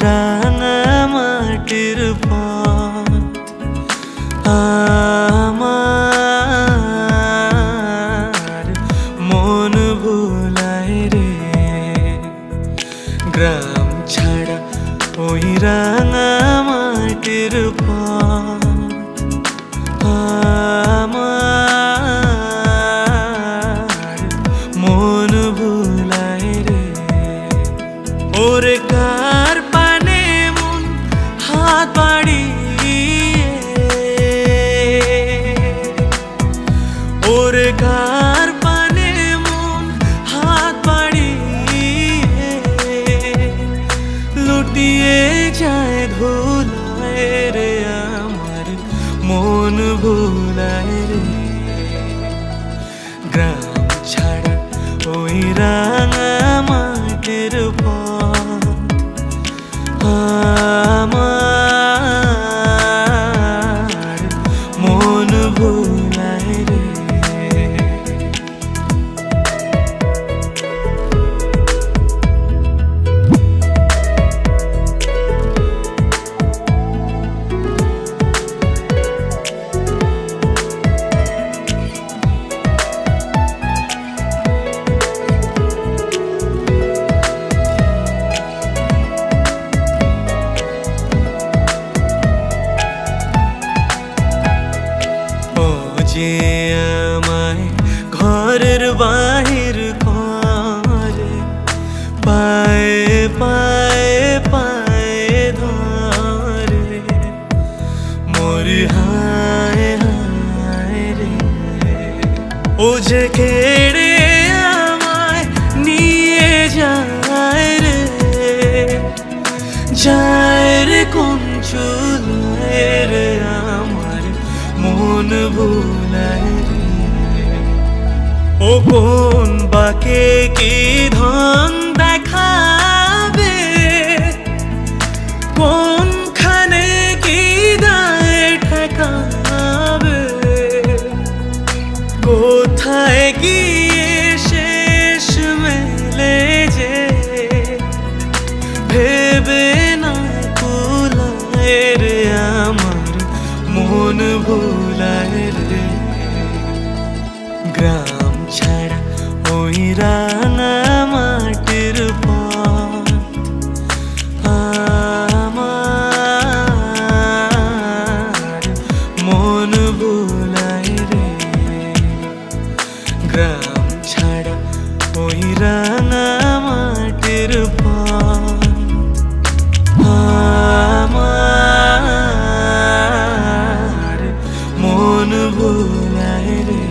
রাঙা মাটির পথ আমার মন ভুলায় রে। গ্রাম ছাড়া ওই রাঙা মাটির পথ আমার মন ভুলায় রে। ওরে কার পানে মন হাত বাড়িয়ে, ওরে কার পানে মন হাত বাড়িয়ে লুটিয়ে যায় ধুলায় রে। আমার মন ভুলায় রে। গ্রাম ছাড়া ওই রাঙা মাটির পথ আমার মন ভুলায় রে। যে আমায় ঘরের বাহির করে, পায়ে পায়ে পায়ে ধরে মরি হায় হায় রে। ও যে কেড়ে আমায় নিয়ে যায় রে, যায় রে কোন চুলায় রে। আমার মন ভুলায় রে। ও কোন বাকে কি ধন দেখাবে, কোনখানে কি দায় ঠেকাবে, কোথায় গিয়ে শেষ মেলে যে ভেবে না কুলায় রে। আমার মন ভুলায় রে। গ্রাম ছাড়া ওই রাঙা মাটির পথ আমার মন ভুলায় রে। গ্রাম ছাড়া ওই রাঙা মাটির পথ আমার মন ভুলায় রে।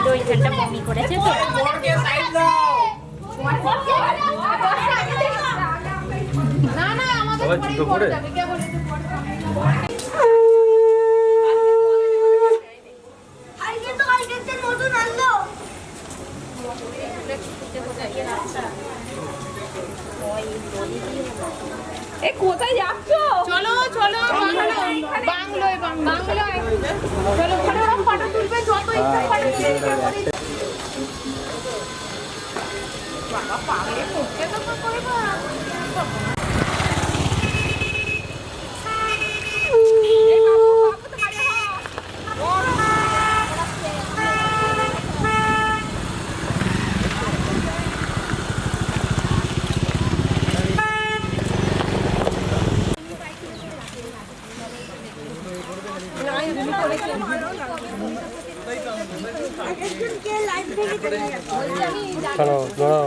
ওইখানটা মমি করেছে তো না না আমাদের পরে যাবে কে বলেছে আজকে তো কালকে নতুন আনলো এ কোথায় যাচ্ছ? চলো চলো বাংলোয় বাংলোয় বাংলোয় চলো ওখানে ওরা ফটো তুলবে যত ইচ্ছা ফটো তুলবে বাবা পাগলে করতে তো করবা চলো দাঁড়াও।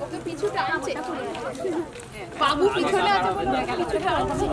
ওকে পিছু টানছে বাবু পিছনে আছে বলে পিছু টানছে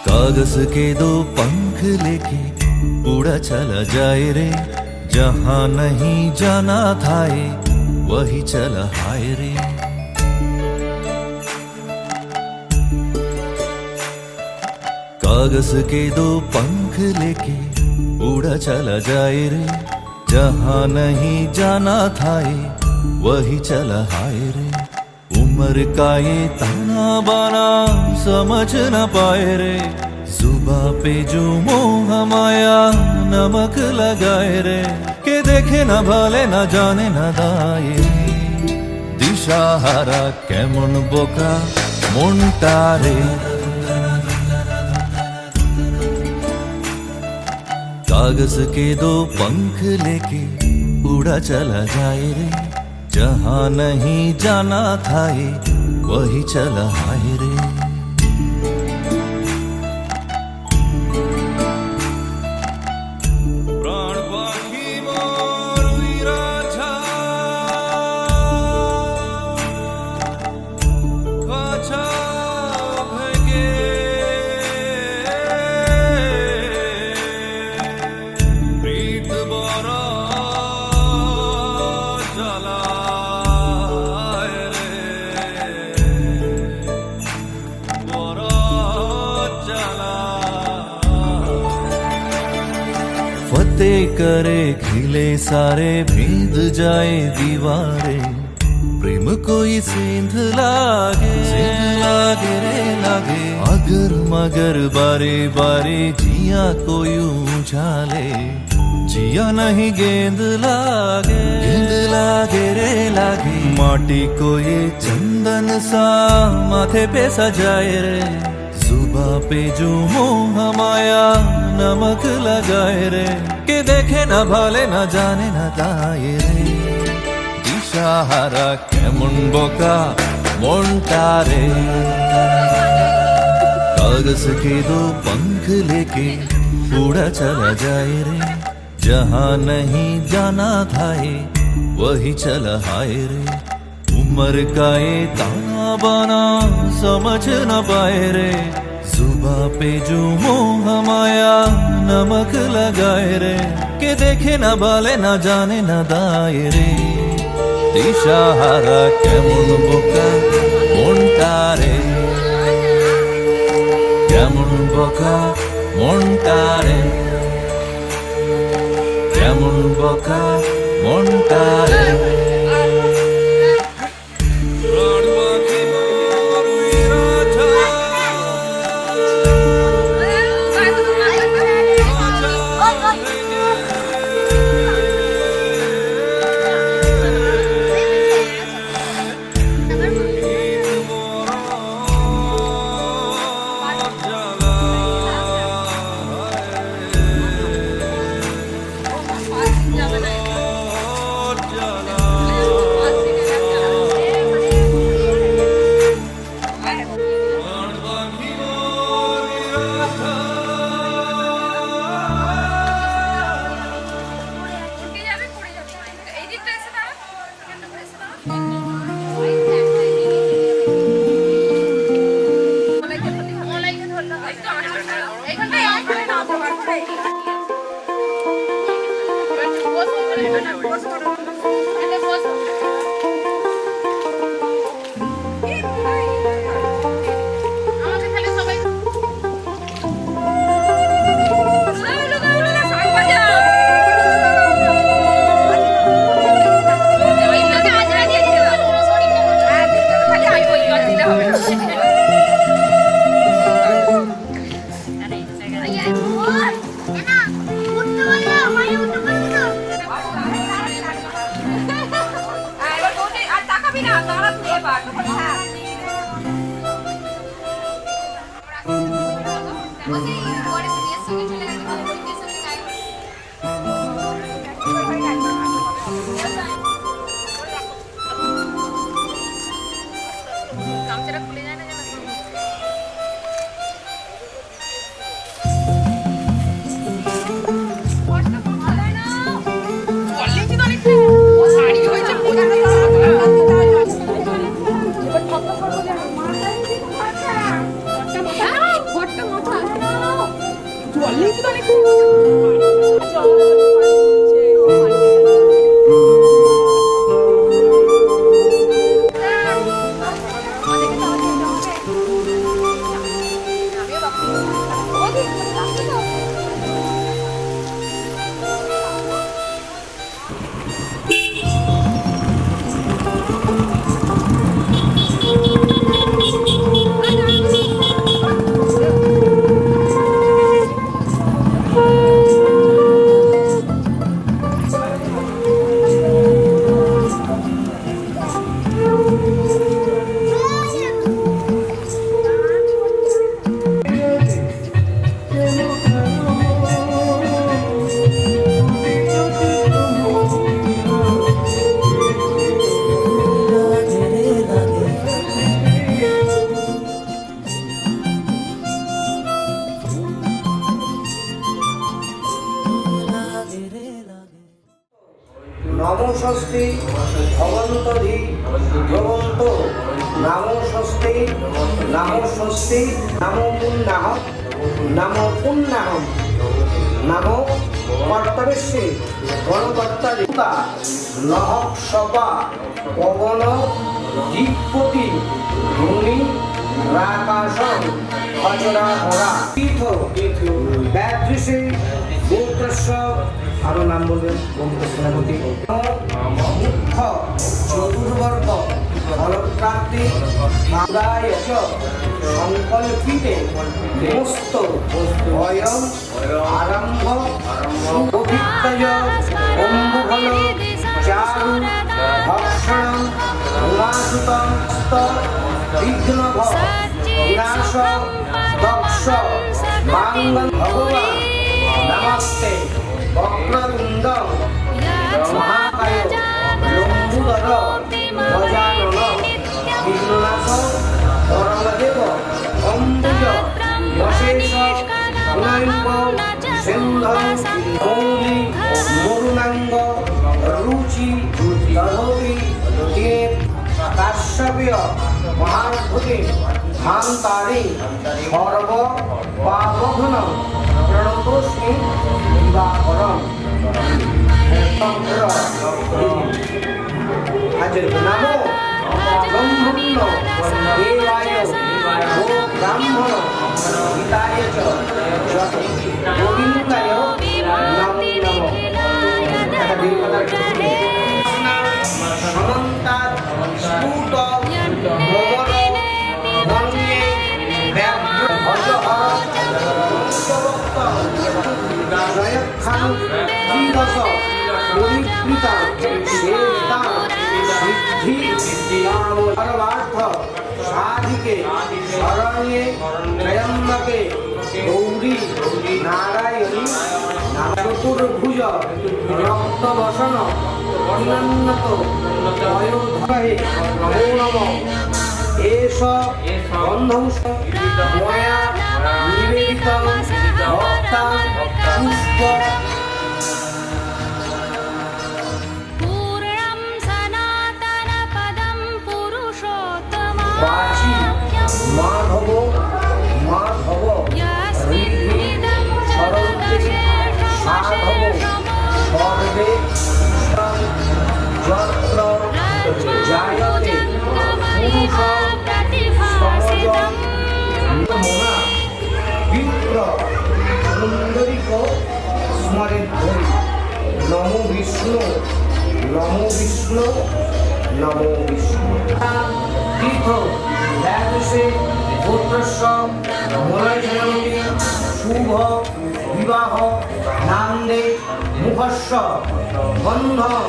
कागज के दो पंख लेके उड़ा चला जाए रे, जहां नहीं जाना था ये वही चला हाय रे। कागज के दो पंख लेके उड़ा चला जाए रे, जहां नहीं जाना था ये वही चला हाय रे। उम्र का ये ताना बाना समझ न पाए रे, जुबा पे जो मोह माया नमक लगाए रे, के देखे न भाले न जाने न दाए। दिशाहारा केमन बोका मोनटा रे, कागज के दो पंख लेके उड़ा चला जाए रे, जहां नहीं जाना था ये वही चला हाय रे। प्राण पाखी मोर उइरा छा, काछा भगे प्रीत बरा फतेह करे खिले सारे भेद जाए दीवारें, प्रेम कोई सेंध लागे रे लागे। अगर मगर बारे बारे जिया कोई उछाले, जिया नहीं गेंद लागे रे लागे। माटी को ये चंदन सा माथे पे सजाए रे, जुबा पे जो मोह माया नमक लगाए रे, के देखे न भाले न जाने न दाए रे। दिशाहारा केमन बोका मोनटा रे, कागज के दो पंख लेके उड़ा चला जाए रे, जहां नहीं जाना था ये वही चला हाय रे। उम्र का ये ताना बाना समझ न पाए रे, जुबा पे जो मोह माया नमक लगाए रे, के देखे न भाले न जाने न दाए रे। दिशाहारा केमन बोका मोनटा रे, केमन बोका मोनटा रे, केमन बोका मोनटा रे। পরে বিয়ের সঙ্গে চলে গেছে মানে বিয়ের সঙ্গে গায়ে গামছাটা খুলে যায় না যেন নমস্বস্তি ভগবন্তধি ভগবন্ত নমস্বস্তি নমস্বস্তি নমো পুণ্যাহ নমো পুণ্যাহ নমো কর্তব্যে গণকর্তা নহ সবা পবন দিকপতি ভূমি রাকাশম খচরা ভরা তীর্থ ব্যাদৃশে গোত্রস্য আরো নাম বলবেন বন্ধু সেনাপতি মুখ্য চতুর্বর্গ ফলপ্রাপ্তি মাদায় সংকল্পিতে মস্ত অয়ম আরম্ভ অভিজ্ঞয় অম্বুফল চারু ভক্ষণ উমাসুতম বিঘ্নভ বিনাশ দক্ষ মাঙ্গল ভগবান নমস্তে বক্রতুণ্ড মহাকায় লম্বুদর গজানন বিঘ্ননাশ পরমদেব অম্বুজ অশেষ গুণাঙ্গ সিন্ধন মৌলি মরুণাঙ্গ রুচি দধবি দেব কাশ্যপ্য মহাভূতি ধান্তারি সর্ব পাবঘন প্রণতোষ্মি দিবাকরম আজের নামো ব্রহ্মণ্য দেবায় গো ব্রাহ্মণ হিতায় চ গোবিন্দায় নমো নমঃ একটা দেবতার সমন্তাৎ স্ফুট মোহন মন্যে ব্যাঘ্র ভজহর বংশভক্ত জয়ক্ষান ত্রিদশ পরিবৃতা শেষতা সিদ্ধি সর্বার্থ সাধিকে শরণ্যে ত্রয়ম্বকে গৌরী নারায়ণী চতুর্ভুজ রক্তবসন অন্যত বয়োধরে নমো নমঃ এষ গন্ধৌষ ময়া নিবেদিত ভক্তা পুষ্প বাচি মাধব মাধব হৃদি সরতে সাধব সর্বে যত্র জায়তে পুরুষ মনা বিপ্র সুন্দরিক স্মরে ধরি নমো বিষ্ণু নমো বিষ্ণু নমো বিষ্ণু তীর্থ ব্যাদৃশে গোত্রস্য মলয়জনমতি শুভ বিবাহ নান্দে মুখস্য বন্ধন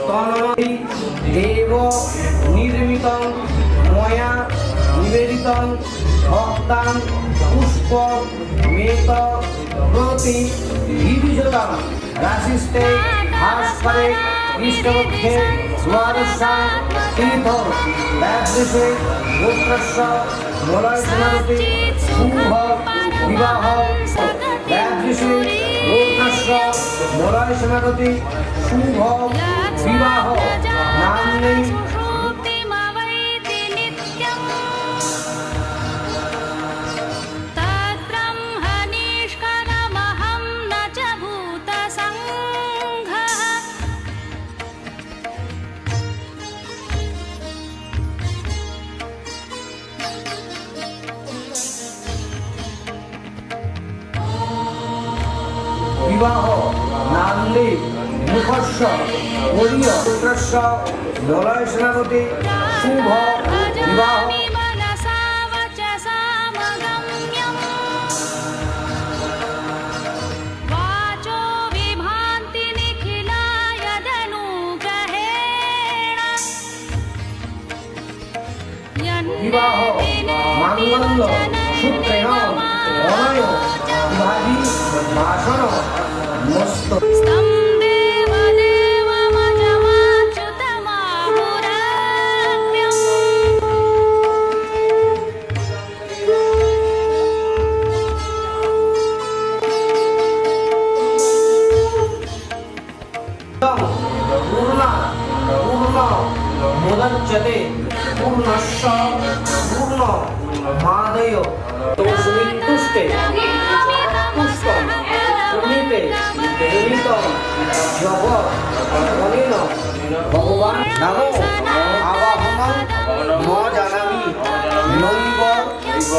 তন্ময়ী দেব নির্মিত ময়া নিবেদিতং ভক্তাং পুষ্প মেত প্রতি বিবিজতাং রাশিস্তে ভাস্করে কৃষ্ণপক্ষে দ্বাদশাং তীর্থ ব্যাদৃশে গোত্রস্য মলয় সেনাপতি শুভ বিবাহ ব্যাদৃশে গোত্রস্য মলয় সেনাপতি শুভ বিবাহ নাম্নী বিবাহ নান্দি মুখস্য হরিয় পুত্রস্য মলয় সেনাপতি শুভ বিবাহ বিবাহ মাঙ্গল্য সূত্রেণ অনয় বিভাগী ভাষণ মস্ত মুদচ্যতে পূর্ণস্য পূর্ণ মাদয় দোষমিতুষ্টে পুষ্টম পুণ্যতে দেবিতম জপ অনেন ভগবান নমো আবাহনং ন জানামি নৈব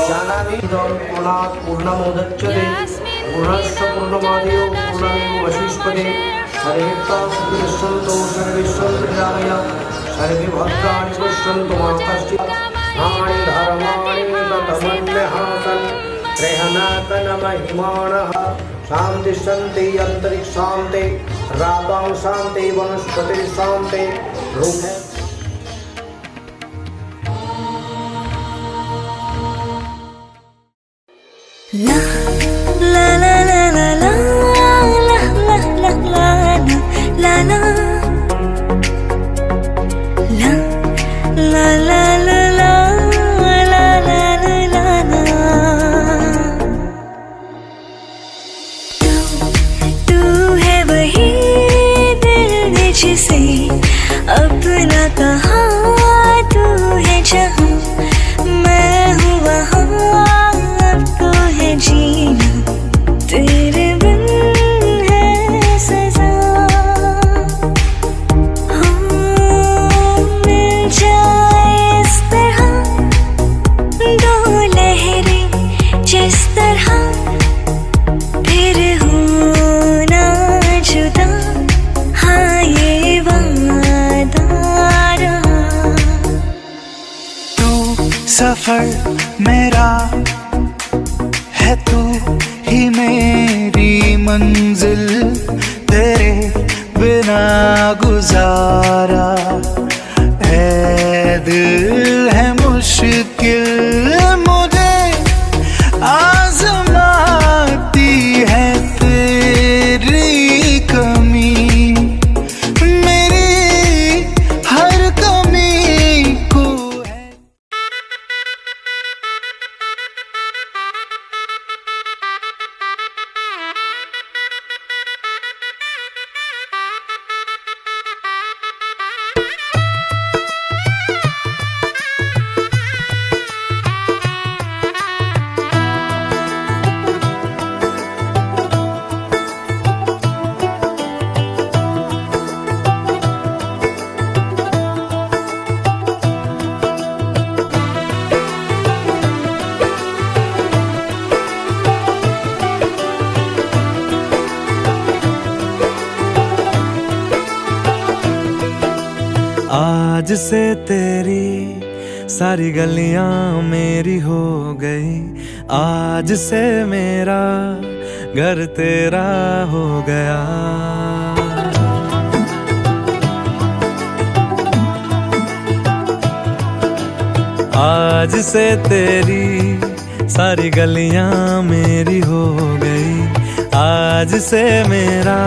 জানামি পূর্ণাৎ পূর্ণমোদচ্যতে পূর্ণস্য পূর্ণমাদয় পূর্ণমেব বশিষ্যতে হরে তৎসন্তু সর্বে সন্তু নিরাময় सर्वे भद्राणि पश्यन्तु मा कश्चित् हानि धर्माणि ततमन्यहासन् ग्रहणातनमहिमानः शान्ति शान्ति अन्तरिक्षान्ते रातां शान्ति वनस्पतिः शान्ति रूपे La la la la la la la la la la la La la la la la la la la तू है वही दिल ने जिसे अपना कहा तू है जहाँ मैं हूँ वहाँ अब तो है जीना तेरे बिन है सजा जिस तरह फिर होना जुदा हाँ ये वादा रहा तू सफर मेरा है, तू ही मेरी मंजिल, तेरे बिना गुजारा है दिल है मुश्किल मुझे आजमाती है तेरी कमी, मेरी हर कमी को है। आज से तेरी सारी गलियां मेरी हो गई, आज से मेरा घर तेरा हो गया। आज से तेरी सारी गलियां मेरी हो गई, आज से मेरा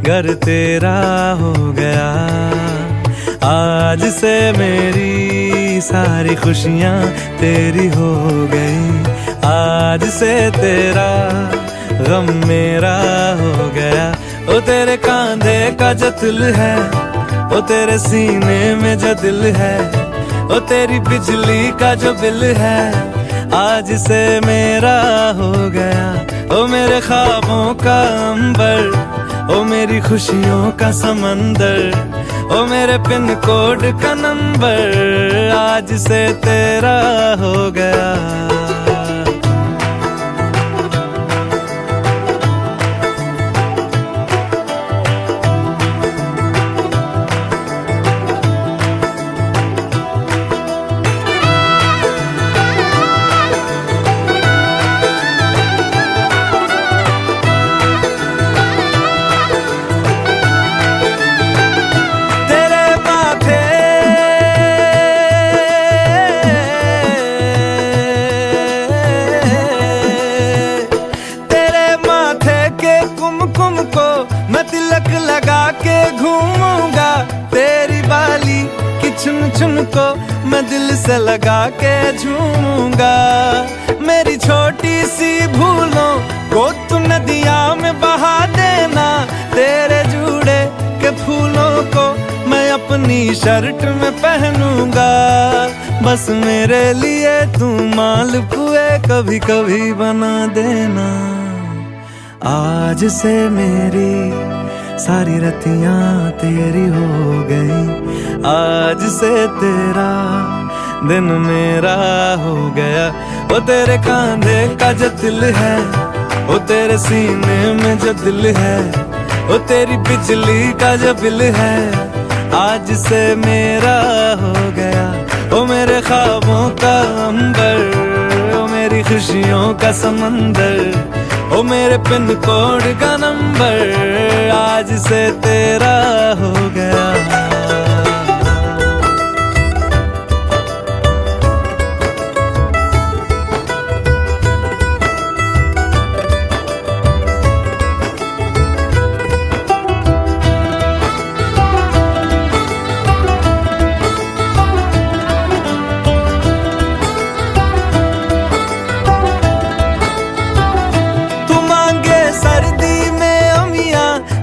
घर तेरा हो गया, आज से मेरी सारी खुशियां तेरी हो गई, आज से तेरा गम मेरा हो गया। ओ तेरे कांधे का जो दिल है, ओ तेरे सीने में जो दिल है, ओ तेरी बिजली का जो बिल है, आज से मेरा हो गया। ओ मेरे ख्वाबों का अंबर, ओ मेरी खुशियों का समंदर, ओ मेरे पिन कोड का नंबर, आज से तेरा हो गया। तिलक लगा के घूमूंगा, तेरी बाली की चुन चुन को मैं दिल से लगा के झूमूंगा। मेरी छोटी सी भूलों को तू नदिया में बहा देना, तेरे जूड़े के फूलों को मैं अपनी शर्ट में पहनूंगा। बस मेरे लिए तू मालपुए कभी कभी बना देना। आज से मेरी सारी रतियां तेरी हो गई, आज से तेरा दिन मेरा हो गया। वो तेरे कांधे का जो दिल है, वो तेरे सीने में जो दिल है, वो तेरी बिजली का जो बिल है, आज से मेरा हो गया। वो मेरे ख्वाबों का अंबर, वो मेरी खुशियों का समंदर, ओ मेरे पिन कोड का नंबर, आज से तेरा हो गया।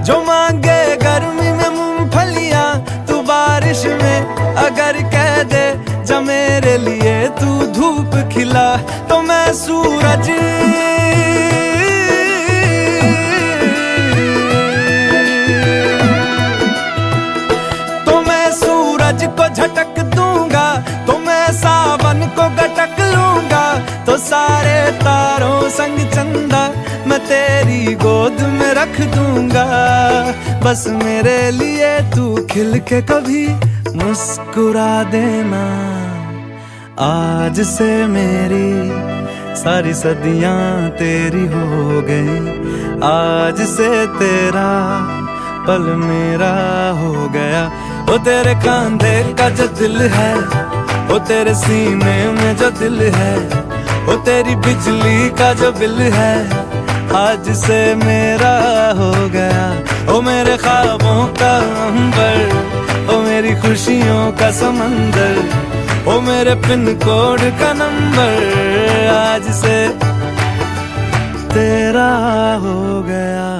जो मांगे गर्मी में मूंगफलियां, तू बारिश में अगर कह दे जा मेरे लिए तू धूप खिला, तो मैं सूरज को झटक दूंगा, तो मैं सावन को गटक लूंगा। तो सारे तारों संग चंदा मैं तेरी गोद में रख दूंगा। बस मेरे लिए तू खिल के कभी मुस्कुरा देना। आज से मेरी सारी सदियां तेरी हो गई, आज से तेरा पल मेरा हो गया। वो तेरे कांधे का जो दिल है, वो तेरे सीने में जो दिल है, वो तेरी बिजली का जो बिल है, आज से मेरा हो गया। ओ मेरे ख्वाबों का अंबर, ओ मेरी खुशियों का समंदर, ओ मेरे पिन कोड का नंबर, आज से तेरा हो गया।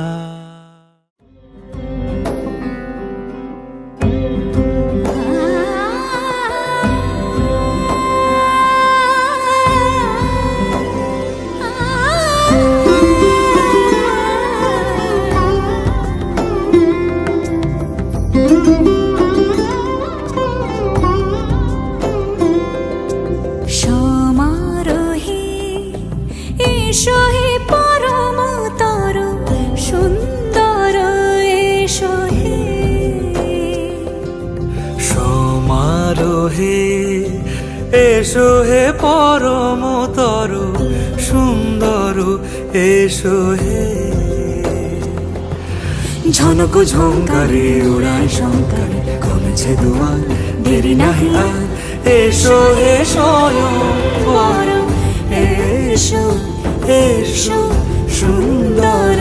এসো হে পরমতর সুন্দর, এসো হে ঝনক ঝঙ্কারে উড়ায় শঙ্কার, কমেছে দুয়ার দেরি নাহি আর, এসো হে স্বয়ংবর, এসো এসো সুন্দর,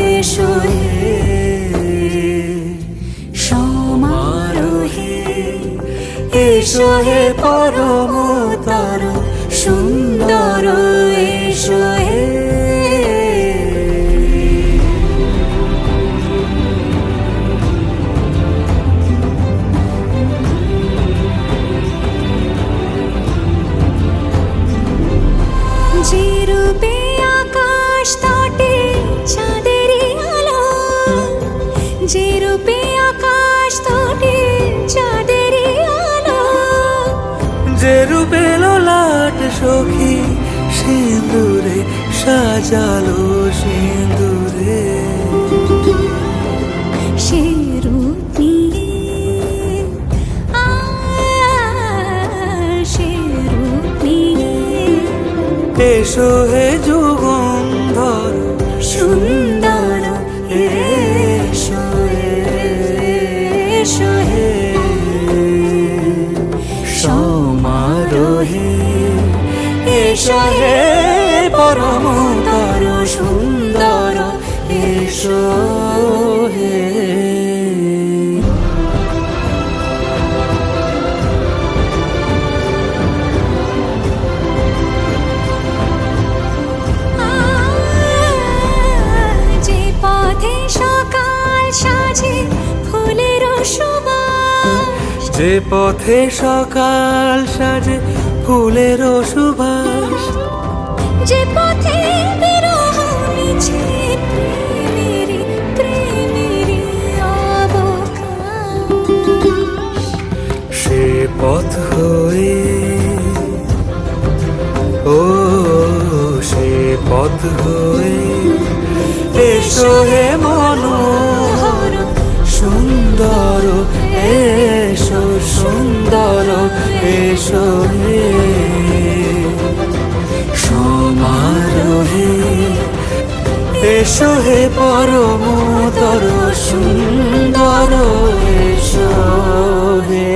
এসো হে সমারোহে, এসো হে পরমতর সুন্দর, এসো হে। যে রূপে আকাশ তটে চাঁদেরই আলো, যে রূপে আকাশ তটে চাঁদেরই আলো, যে রূপে ললাট সখী সিঁদুরে সাজালো সিঁদুরে, সে রূপ নিয়ে সে রূপ নিয়ে এসো হে যুগন্ধর সুন্দর, এসো এসো হে সমারোহে, এসো হে পরমতর সুন্দর, এসো হে। যে পথে সকাল সাজে ফুলের সুবাস, যে পথে সকাল সাজে ফুলের সুবাস, যে পথে বিরহ মিছে প্রেমেরই প্রেমেরই অবকাশ, সে পথ হয়ে ও সে পথ হয়ে এসো হে মনোহর সুন্দর, এসো সুন্দর, এসো হে সমারোহে, এসো হে পরমতর সুন্দর, এসো হে।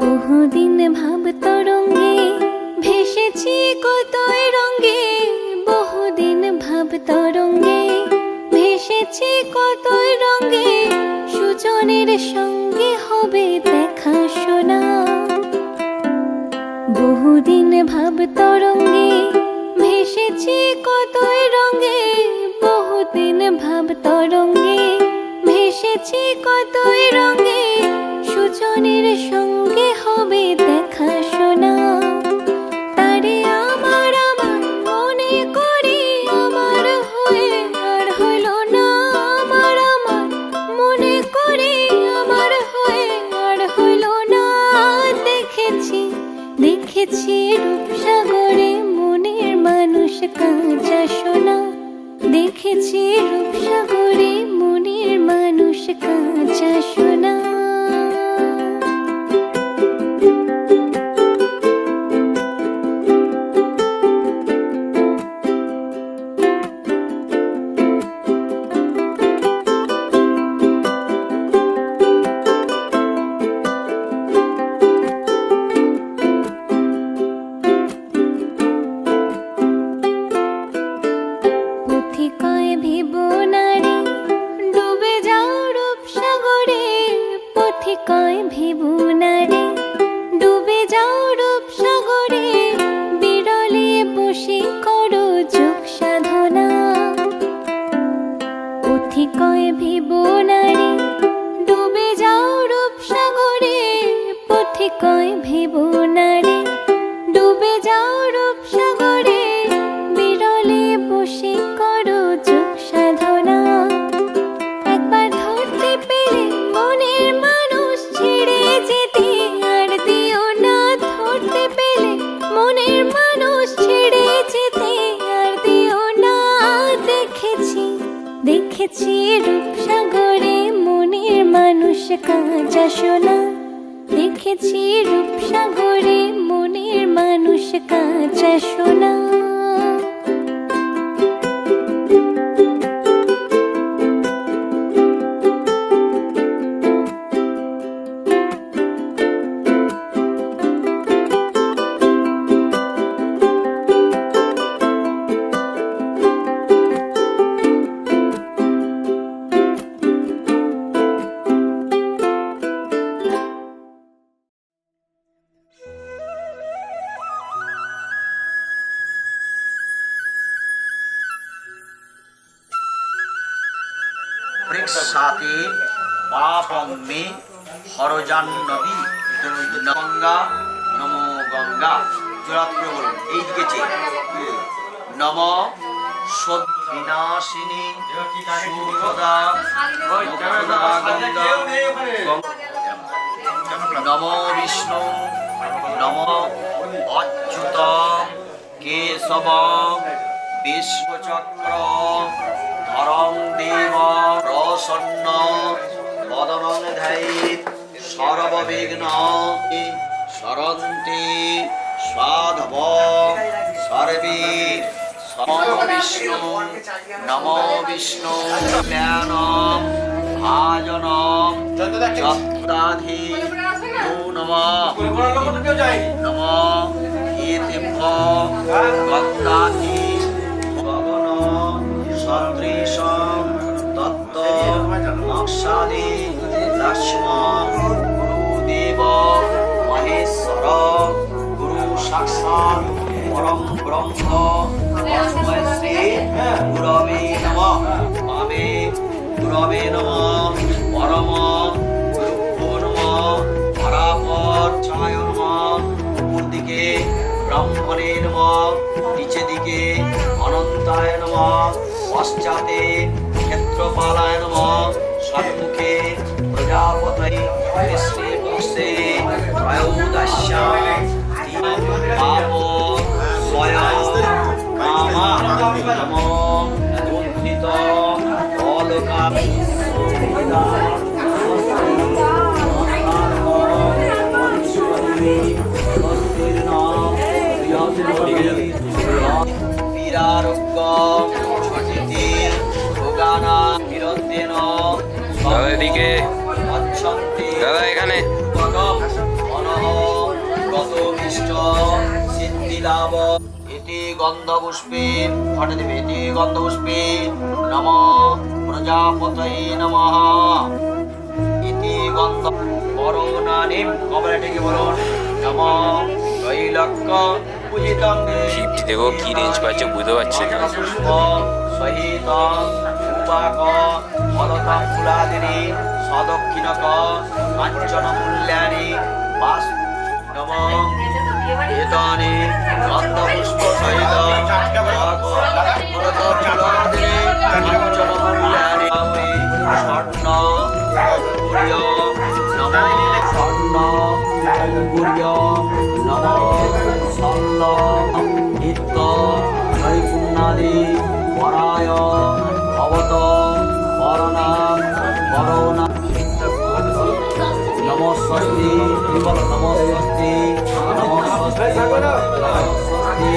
বহুদিন ভাব তরঙ্গে ভেসেছি কতই রঙ্গে, বহুদিন ভাব তরঙ্গে ভেসেছি কতই রঙ্গে, সুজনের সঙ্গে হবে দেখা শোনা। বহুদিন ভাব তরঙ্গে ভেসেছি কতই রঙ্গে, বহুদিন ভাব তরঙ্গে ভেসেছি কতই রঙ্গে, সুজনের সঙ্গে হবে দেখা শোনা। তারে আমার আমার মনে করি আমার হয়ে আর হইল না, আমার আমার মনে করি আমার হয়ে আর হইল না। দেখেছি দেখেছি রূপসাগরে মনের মানুষ কাঁচা সোনা, দেখেছি রূপসাগরে মনের মানুষ কাঁচা সোনা। পথিকয় ভিব নারী ডুবে যাও রূপসাগরে, পথিকয় ভিব নারী ডুবে যাও রূপসাগরে, বিরলে বসে করো যোগ সাধনা। পথিকয় ভিব নারী ডুবে যাও রূপসাগরে, পথিকয় ভিব নারী ডুবে যাও রূপসাগরে, বিরলে বসে করো যোগ সাধনা। একবার ধরতে পেলে মনের মানুষ ছেড়ে যেতে আর দিও না, ধরতে পেলে মনের মানুষ ছেড়ে যেতে আর দিও না। দেখেছি দেখেছি রূপসাগরে মনের মানুষ কাঁচা সোনা, দেখেছি রূপসাগরে মনের মানুষ কাঁচা সোনা। সাথে পাপং মে হরজান্নবী গঙ্গা নমো গঙ্গা। জোড়াত করে বলুন, এই দিকে চেয়ে নম বিনাশিনী সুখদা গঙ্গা নম বিষ্ণু নম অচ্যুত কেশব বিশ্বচক্র ধরং দেব প্রসন্ন বদনং ধ্যায়িত সর্ববিঘ্ন সরন্তি সাধব সর্বে বিষ্ণু নমো বিষ্ণু জ্ঞানম ভাজনম যত্রাধি নমঃ নমঃ এতেভ্য গন্ধাধি গগন সদৃশম তত্ত্ব অক্ষাদি লক্ষ্মণ গুরুদেব মহেশ্বর গুরু সাক্ষাৎ পরম ব্রহ্ম তস্मै শ্রী গুরবে নমঃ। বামে গুরবে নমঃ, পরম গুরুভ্যো নমঃ, পরাপর ছায় নমঃ। উপর দিকে ব্রাহ্মণে নমঃ, নিচে দিকে অনন্তায় নমঃ, পশ্চাতে ক্ষেত্রপালায় নমঃ, সম্মুখে প্রজাপতয়ে কৃষ্ণে পক্ষে ত্রয়োদশ্যা পাপ স্বয়ং কামা নমো উদ্ধিত অলোকা বীরারোগ্য ছটিতে ভোগানা বিরোধেন এদিকে দাদা এখানে সিদ্ধিলাভ এটি গন্ধপুষ্পে ঘটে দেবে, এটি গন্ধপুষ্পে নম প্রজাপতয়ে নমঃ। ইতি গন্ধ বরণানিম কবরে ডেকে বলুন নম ত্রৈলক্য পূজিতং শিবটি দেখো কি রেঞ্জ পাচ্ছে বুঝতে পারছি না। পুষ্প সহিত উপাক ফলতাম্বুলাদিনি সদক্ষিণক কাঞ্চন মূল্যানি বাস নম এতানি গন্ধপুষ্প সহিত ফলতাম্বুলাদিনি কাঞ্চন মূল্যানি স্বর্ণ গুর্য নম স্বর্ণ গুর্য নম সল্ল নিত্য নৈপুণ্যাদি পরায় ভবত করণা করণা নমস্বস্তি নমস্বস্তি নমস্বস্তি নমস্বস্তি।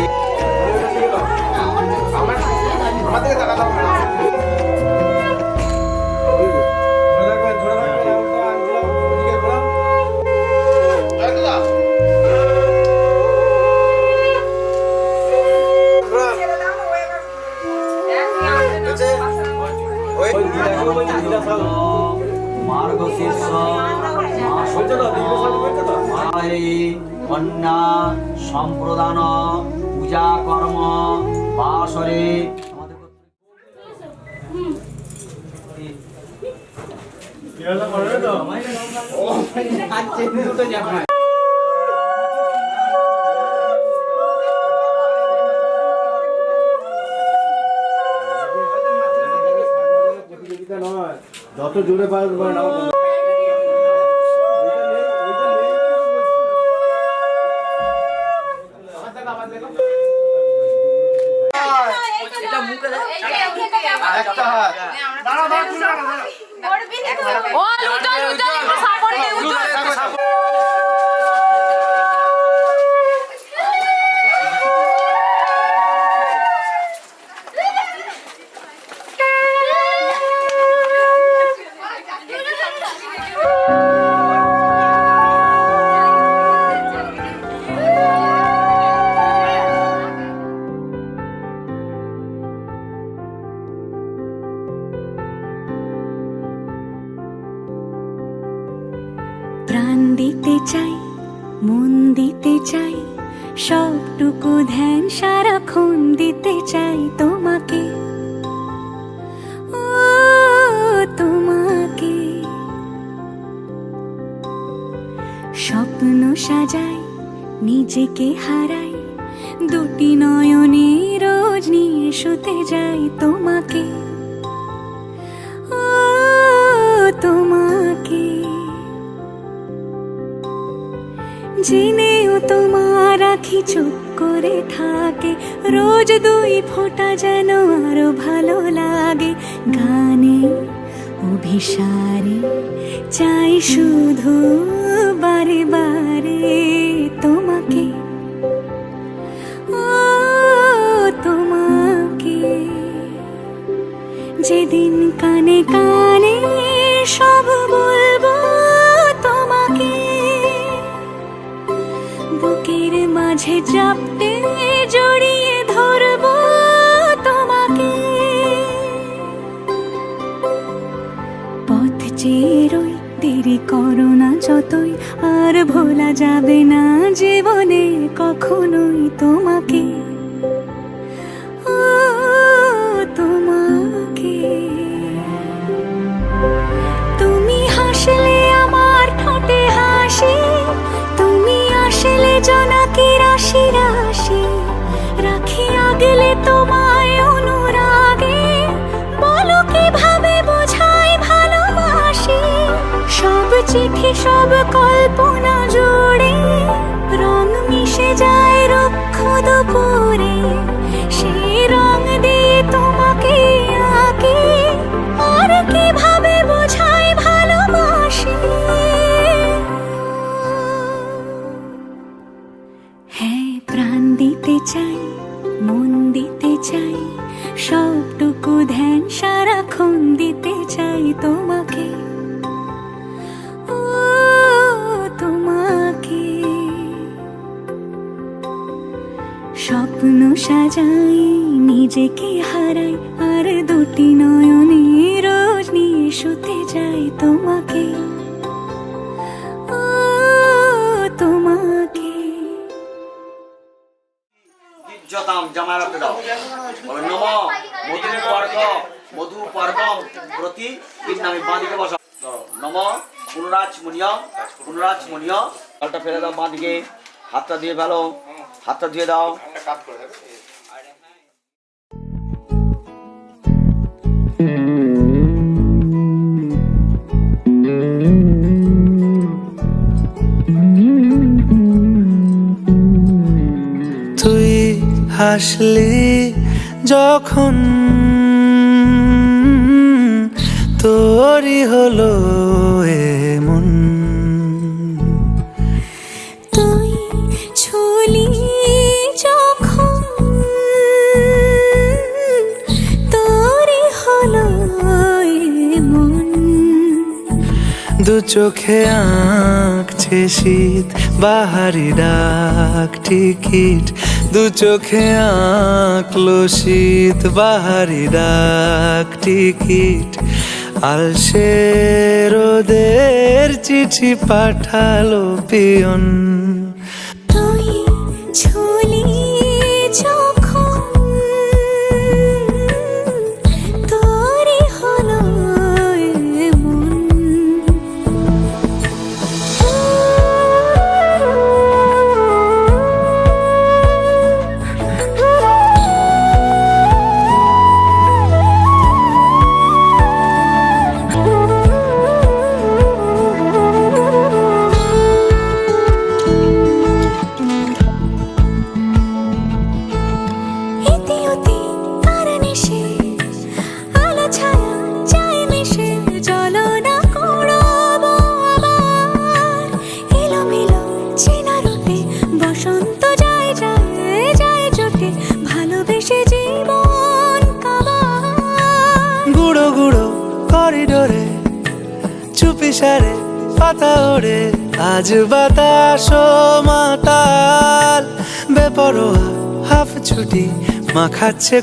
মার্গশীর্ষ কন্যা সম্প্রদান পূজা কর্ম বাসরে যত জোরে পারবে না প্রাণ দিতে চাই, মন দিতে চাই, সবটুকু ধ্যান সারাক্ষণ দিতে চাই তোমাকে, ও তোমার সাজাই নিজেকে হারাই দুটি নয়নে রোজ নিয়ে শুতে যাই তোমাকে ও তোমাকে জেনেও তোমার আখি চুপ করে থাকে রোজ দুই ফোঁটা যেন আরো ভালো লাগে গানে অভিসারে চাই শুধু বারে বারে তোমাকে ও তোমাকে যেদিন কানে কানে সব বলবো তোমাকে বুকের মাঝে চাপতে জড়িয়ে ধরবো তোমাকে পথ চেয়ে রই দেরি করো না যতই আর ভোলা যাবে না জীবনে কখনোই তোমাকে ও তোমাকে তুমি হাসলে আমার ঠোঁটে হাসি তুমি আসলে জোনাকি রাশি রাশি রাখি আগলে তোমায় অনুরাগে বলো কিভাবে বোঝাই ভালোবাসি সব চিঠি সব কল্পনা জুড়ে রং মিশে যায় রুক্ষ দুপুরে সেই রং দিয়ে তোমাকে আঁকি আর কিভাবে বোঝাই ভালোবাসি হ্যাঁ প্রাণ দিতে চাই মন দিতে চাই সবটুকু ধ্যান সারাক্ষণ দিতে চাই তোমাকে ও তোমাকে স্বপ্ন সাজাই নিজেকে হারাই আর দুটি নয়নে রোজ নিয়ে শুতে যাই তোমাকে ও তোমাকে যতাম জামারাতে দাও বলো নম মধু পর্বম প্রতি নামে বাঁদিকে বসা নম পুনরাজ মুনিয় জলটা ফেলে দাও বাঁদিকে হাতটা দিয়ে ফেলো হাতটা ধুয়ে দাও তুই হাসলি যখন তোরই হলো এমন তুই ছুলি যখন তোরই হলো এমন দু চোখে আঁকছে শীত বাহারি ডাক টিকিট দু চোখে আঁকলো শীত বাহারি ডাক টিকিট আলসে রোদের চিঠি পাঠালো পিয়ন তুই ছুলি যখন তোরই হলো এমন ইতিউতি কারণেসে আলো ছায়া যায় মিশে জ্বলনা করবো আবার এলোমেলো চেনা রূপে বসন্ত যায় যায় যায় জোটে ভালোবেসে জীবন কাবার গুঁড়ো গুঁড়ো করিডোরে চুপি সারে পাতা ওড়ে আজ বাতাস মাতাল বেপরোয়া হাফ ছুটি মাখাচ্ছে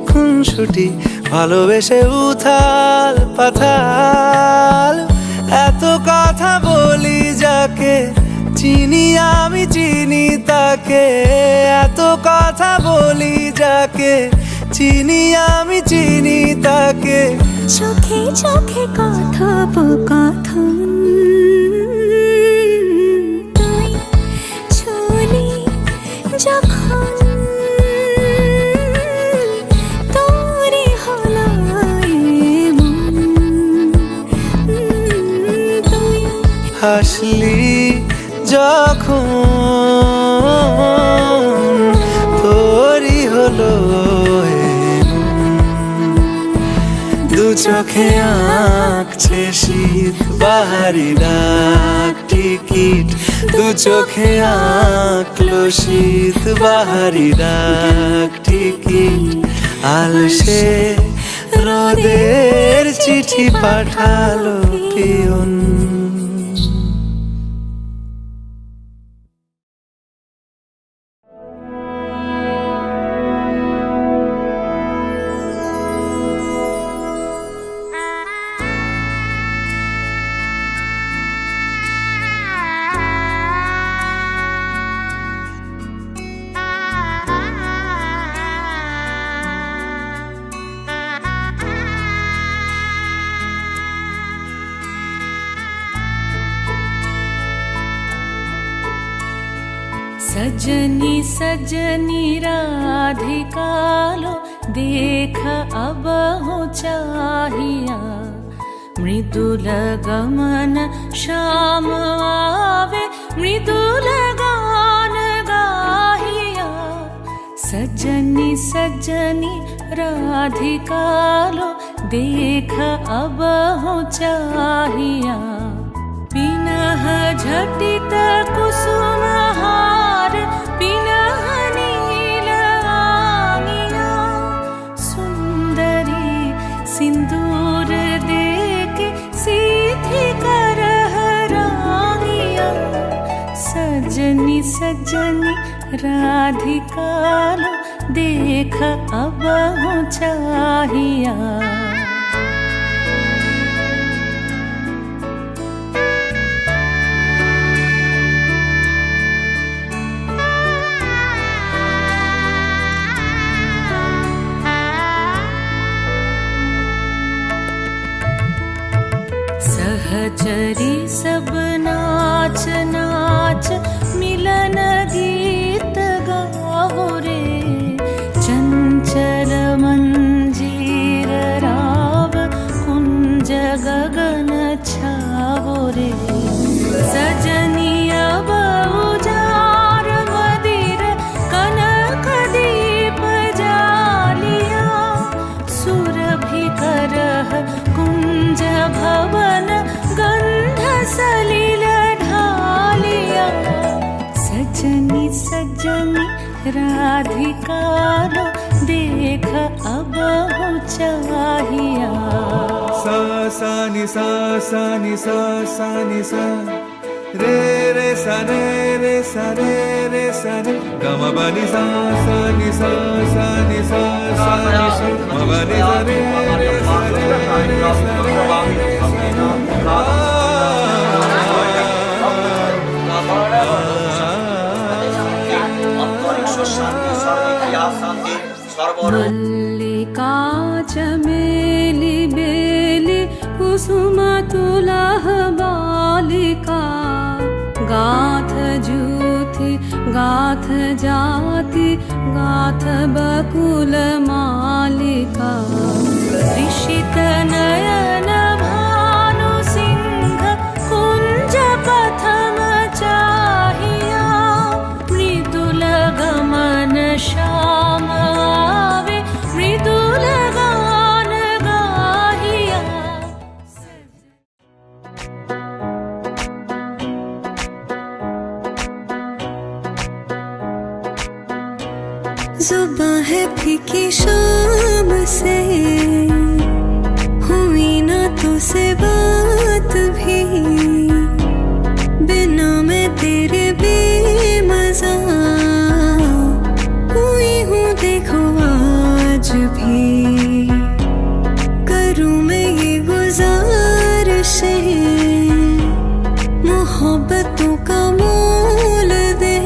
খুনসুটি ভালোবেসে উথাল পাথাল এত কথা বলি যাকে চিনি আমি চিনি তাকে এত কথা বলি যাকে চিনি আমি চিনি তাকে চোখে চোখে কথোপকথন চোখে আঁকছে শীত বাহারি ডাক টিকিট দু চোখে আঁকলো শীত বাহারি ডাক টিকিট আলসে রোদের চিঠি পাঠালো পিয়ন। सजनी सजनी राधिका लो देख अब हो चाहिया मृदुल गमन श्याम आवे मृदुल गान गाहिया सजनी सजनी राधिका लो देख अब हो चाहिया पिनह झटित कुसुम हार पिनह नील आंगिया सुंदरी सिंदूर देके सीधी करह रांगिया सजनी सजनी राधिका लो देख अब हो चाहिया। सहचरी सब नाच नाच मिलन गीत गाओ रे चंचल मंजीर राव कुंज गगन छाओ रे सजनी अब उजार मदिर कनक दीप जालिया सुरभि करह कुंज भवन गंध सलिल ढालिया सजनी सजनी राधिका लो देख अब हो चाहिया। सा सा नि सा सा नि सा सा नि सा रे रे सा रे सा रे सा रे ग म ब नि सा सा नि सा सा नि सा सा नि सा म ब नि सा रे सा रे मल्लिका चमेली बेली कुसुम तुलह बालिका गाथ जूथी गाथ जाति गाथ बकुल मालिका ऋषित नयन भानु सिंह कुंज पथम चाहिया मृदुल गमन श्याम आवे मृदुल गान गाहिया। जुबां है फीकी शाम से हुई ना तुझसे बात भी बिना मैं तेरे बेमज़ा हुई हूँ देखो आज भी करूँ मैं ये गुज़ारिशें मोहब्बतों का मोल दे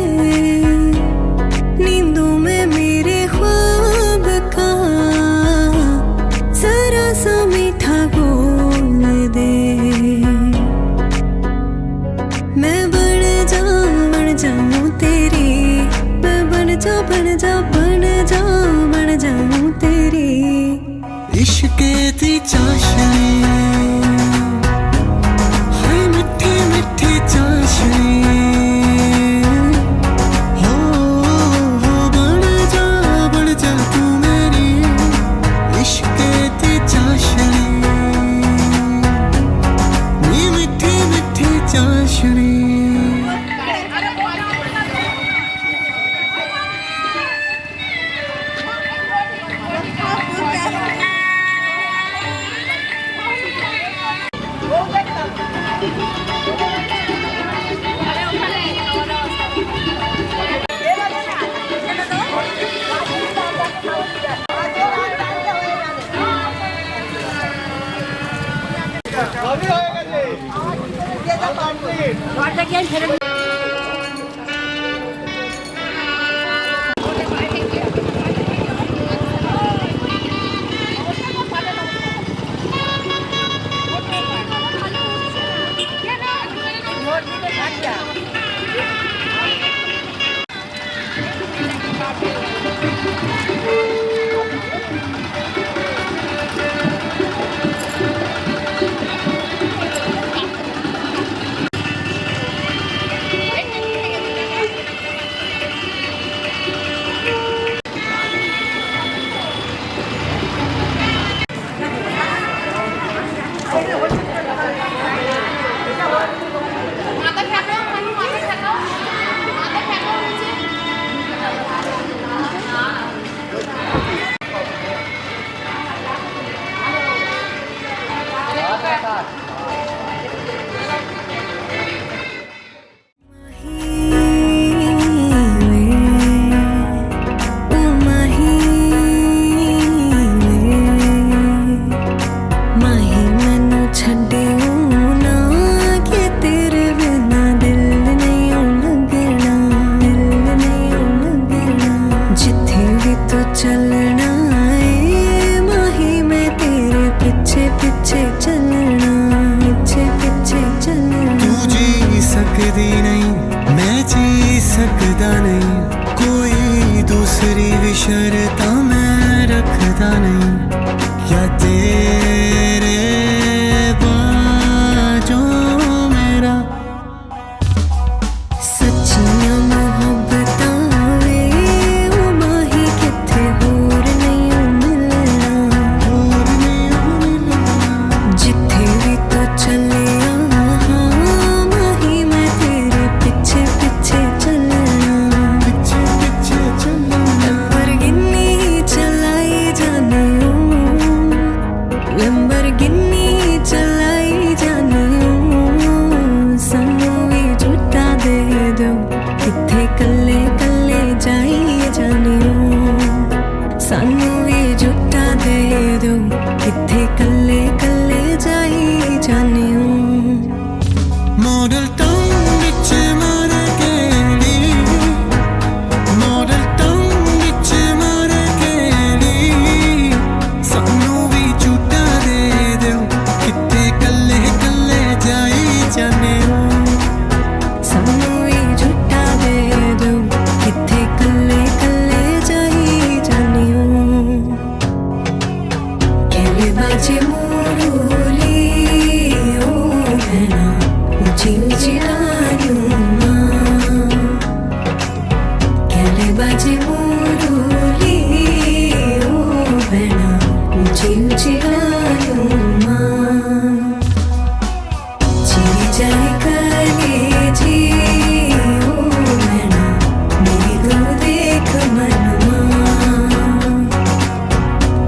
नींदों में मेरे ख्वाब का जरा सा मीठा बोल दे मैं बढ़ जाऊं तेरी मैं बन जाऊं तेरी इश्क दी चाशनी हाय मिठी मिठी चाशनी बन जा तू मेरी इश्क दी चाशनी মাথা ঠেকাও, মাথা ঠেকাও, মাথা ঠেকাও নিচে। चलना है माही मैं तेरे पीछे पीछे चलना पीछे पीछे चलना तू जी सकदी नहीं मैं जी सकदा नहीं कोई दूसरी भी शर्तां मैं रखदा नहीं क्या तेरे बाजों मेरा सच्चियां मोहब्बतां वे ओ माही किथे होर नहीं मिलना जिथे भी तो चले माही मैं तेरे पीछे पीछे चलना पीछे पीछे चलना लंबरगिनी चलाई जाने लंबरगिनी चलाई जाने सानू भी झूठा दे दो किथे कल्ले कल्ले जाइए जाने सानू भी झूठा दे दो किथे कल्ले कल्ले जाइए जाने मॉडल टाउन विच मारे केड़ी मॉडल टाउन विच मारे केड़ी सानू भी झूठा दे दो किथे कल्ले कल्ले जाई जाने सानू भी झूठा दे दो किथे कल्ले कल्ले जाइए जाने कहले बाजे मोरूली ओ भैना ऊंची ऊंची डालियों कहले बाजे मोरूली ओ भैना ऊंची ऊंची डालियों चिरी जाए कलेजी ओ भैना मेरी दो देख मनवा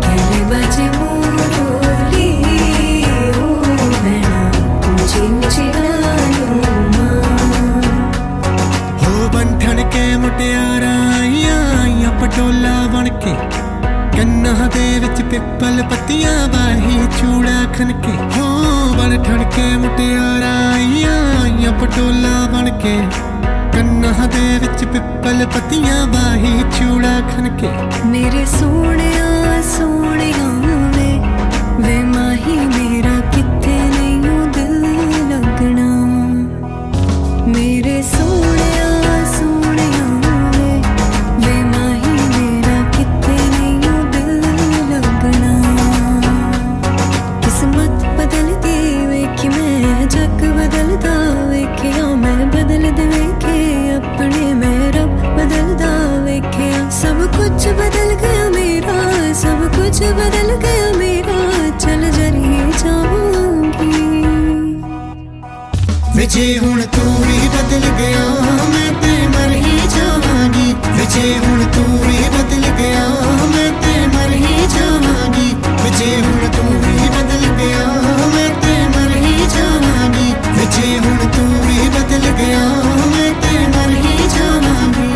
कहले बाजे मोरूली ओ भैना ऊंची ऊंची डालियों हो बंठन के मुटियारा आईयां पटोला बन के कन्ना दे विच पिपल पत्तियां बाही चूड़ा खनके हो बंठन के मुटियारा आईयां पटोला बन के कन्ना दे विच पिपल पत्तियां बाही चूड़ा खनके मेरे सोनिया सोनिया वे माही मेरा किथे नहीं दिल लगना मेरे सोनिया सोनिया वे माही मेरा किथे नहीं दिल लगना किस्मत बदलती वेखी मैं जग बदलदा वेखिया मैं बदलदे वेखे अपने मैं रब बदलदा वेखिया सब कुछ बदल गया मेरा सब कुछ बदल गया मेरा चल जरी जाऊंगी विजे हुण तू भी बदल गया मैं ते मर ही जावांगी विजे हुण तू भी बदल गया मैं ते मर ही जावांगी विजे हुण तू भी बदल गया मैं ते मर ही जावांगी विजे हुण तू भी बदल गया मैं ते मर ही जावांगी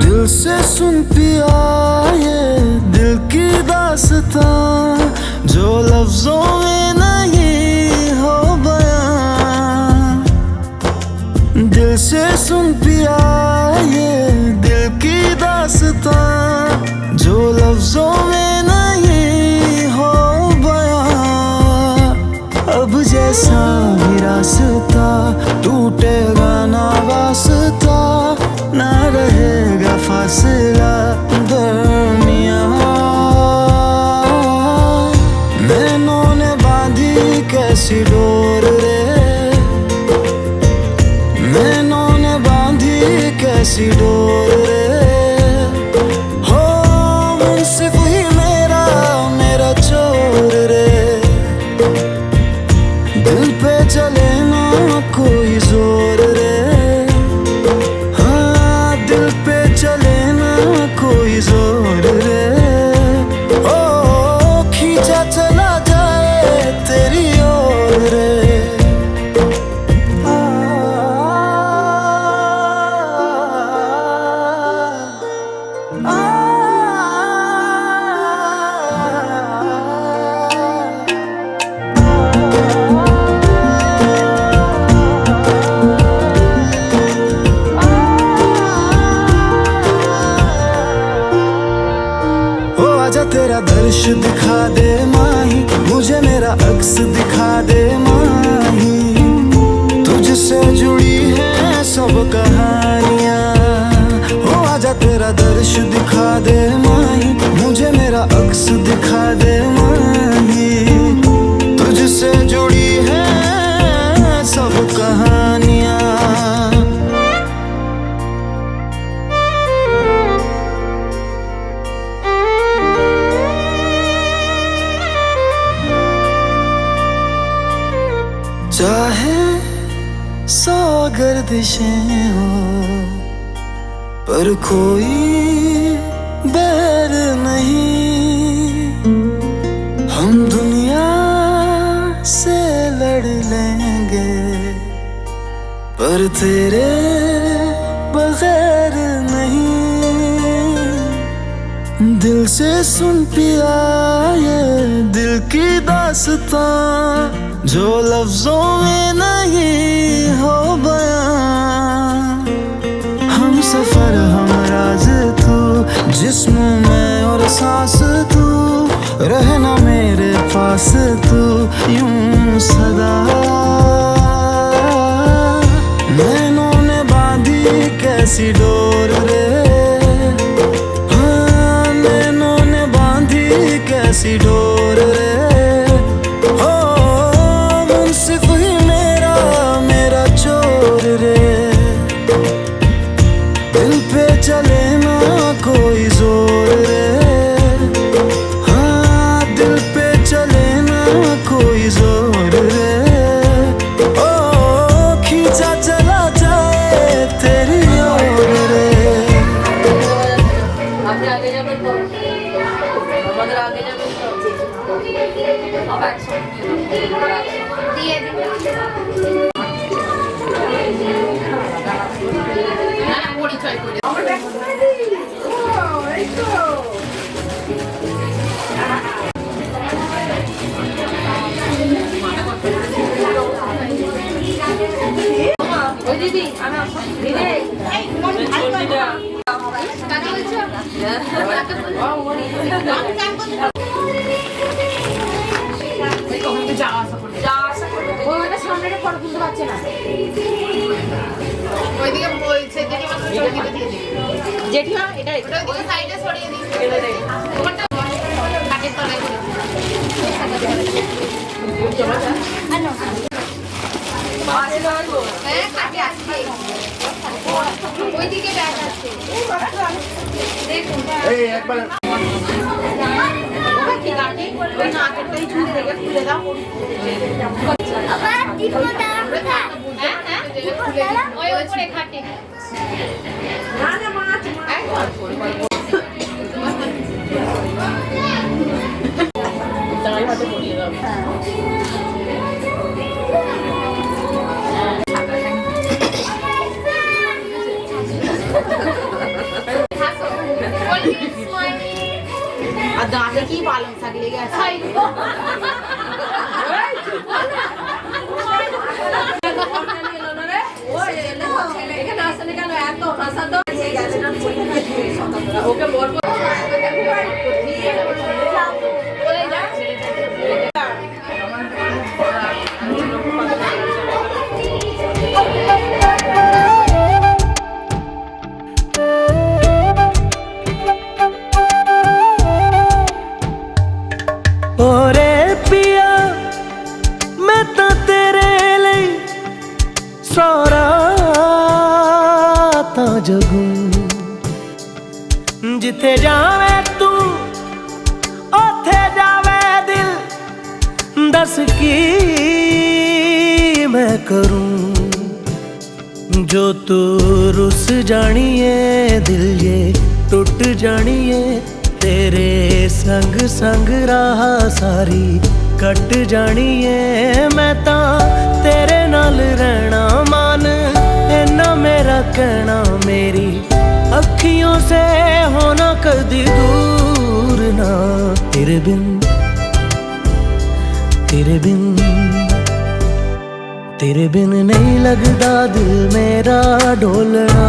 दिल से सुन पिया ये दिल की दास्तां जो लफ्जों में नहीं हो बयां। दिल से सुन पिया ये दिल की दास्तां जो लफ्जों में नहीं हो बयां। अब जैसा भी रास्ता टूटेगा ना वास्ता, ना रहेगा फासला दरमियां। नैनों ने बांधी कैसी डोर रे, नैनों ने बांधी कैसी डोर रे। हो मुंसिफ ही मेरा मेरा चोर रे, दिल पे चले ना कोई जोर रे। चले ना कोई जोर रे, ओ खींचा चला जाए तेरी ओर रे। आजा तेरा दर्श दिखा दे माही, मुझे मेरा अक्स दिखा दे माही। तुझसे जुड़ी है सब कहानियाँ, हो आजा तेरा दर्श दिखा दे माही, मुझे मेरा अक्स दिखा दे माही। तुझसे जुड़ी है सब कहानियाँ। चाहे सौ गर्दिशें हो पर कोई बैर नहीं। हम दुनिया से लड़ लेंगे पर तेरे बगैर नहीं। दिल से सुन पिया ये दिल की दास्तां जो लफ्जों में नहीं हो बयां। हम सफर हम राज तू, जिस्म में और सांस तू, रहना मेरे पास तू यूं सदा। नैनों ने बांधी कैसी डोर रे, हाँ नैनों ने बांधी कैसी डोर रे। चले ना कोई जोर रे, हाँ दिल पे चले ना कोई जोर रे। ओ खींचा चला जाए तेरी ओर रे। আপনি আগে যাবেন তো আমাদের আগে যাবেন তো আবার দিয়ে দিন দিদি আমি দিদি এই কোন সামনে ফটো তুলতে পারছে না ওইদিকে বলছে জেঠিমা এটা সাইডে সরিয়ে দিই ওটা কাটে তলায় করে হ্যাঁ কাটে আসছে ওইদিকে ব্যাগ আছে দেখুন এই একবার কি কাটে ওই নাকেরটাই চুল থেকে খুলে দাও আবার টিপো দাও হ্যাঁ হ্যাঁ ওই উপরে কাটে না না মাছ তাই হাতে পড়িয়ে দাও আর দাঁতে কি পালং শাক লেগে আছে ওকে ओरे पिया मैं तो तेरे लिए सारा ता जगूं जिथे जावे तू ओथे जावे दिल दस की मैं करूं जो तू रुस जानिए दिल ये टूट जानिए तेरे संग संग राह सारी कट जानिए मैं ता तेरे नाल रहना मान इन्ना मेरा कहना मेरी अखियों से होना कदी दूर ना तेरे बिन नहीं लगदा दिल मेरा ढोलना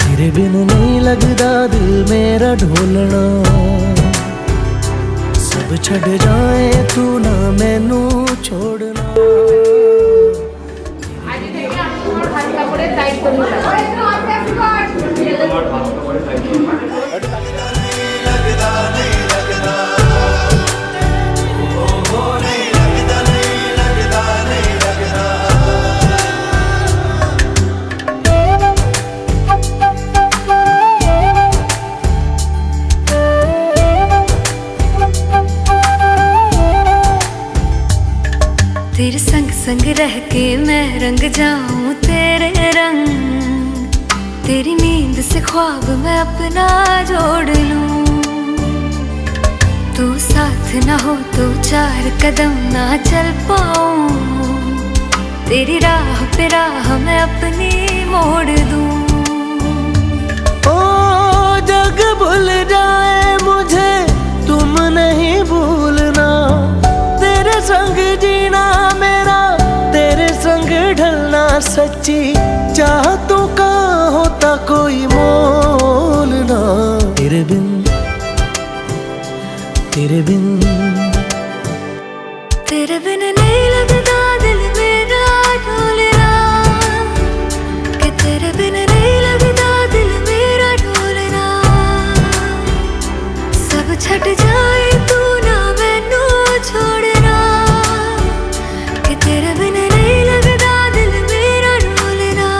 तेरे बिन नहीं लगदा दिल मेरा ढोलना सब छड़ जाए तू ना मैनू छोड़ना আজ থেকে আমি তোমার হালকা করে দায়িত্ব নিলাম तेरे संग संग रह के मैं रंग जाऊं तेरे रंग तेरी नींद से ख्वाब मैं अपना जोड़ लूं तू साथ ना हो तो चार कदम ना चल पाऊं तेरी राह पे राह मैं अपनी मोड़ दूं ओ जग भूल जाए मुझे तुम नहीं भूलना तेरे संग जीना मेरा तेरे संग ढलना सच्ची चाहतों का होता कोई मोल ना तेरे बिन नहीं लगता दिल मेरा ढोलना कि तेरे बिन नहीं लगता दिल मेरा ढोलना सब छट जाए तू ना मैनू छोड़ना कि तेरे बिन नहीं लगता दिल मेरा ढोलना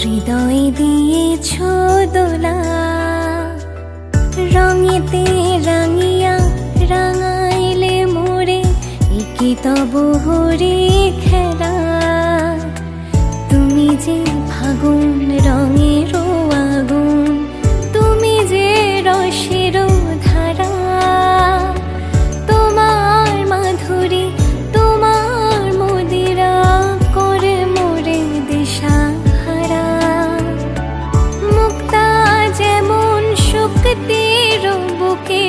হৃদয় দিয়েছ দোলা, রঙেতে রাঙিয়া রাঙাইলে মোরে, একি তব হরে খেলা। তুমি যে ফাগুন রঙের আগুন, তুমি যে রসের ধারা, তোমার মাধুরী তোমার মদিরা করে মোরে দিশাহারা। মুক্তা যেমন শক্তির বুকে,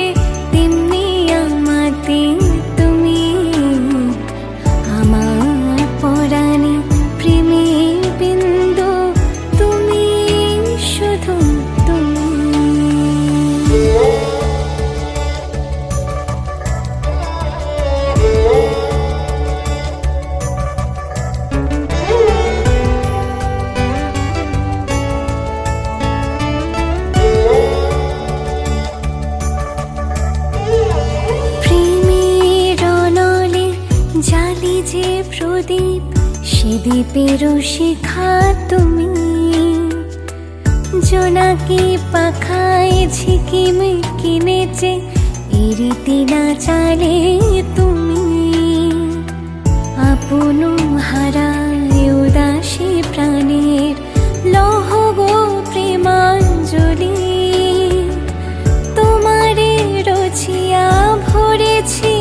তেমনি আমাতে তুমি, আমার পরাণে প্রেমের বিন্দু, তুমি শুধু তুমি। প্রেমের অনলে জালি যে প্রদীপ, সে দ্বীপের শিখা তুমি। জোনাকি পাখায় ঝিকিম কিনেছে, ইরিতি না চালে তুমি। আপন হারায় উদাসী প্রাণের লহ গো প্রেমাঞ্জলি, তোমারে রচিয়া ভরেছি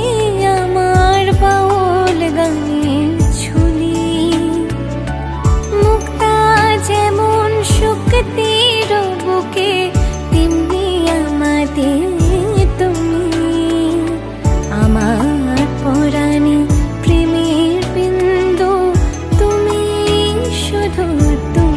আমার বাউল গানের ঝুলি। মুক্তা যেমন শক্তির বুকে, তেমনি আমাদের তুমি, আমার পরাণে প্রেমের বিন্দু, তুমি শুধু তুমি।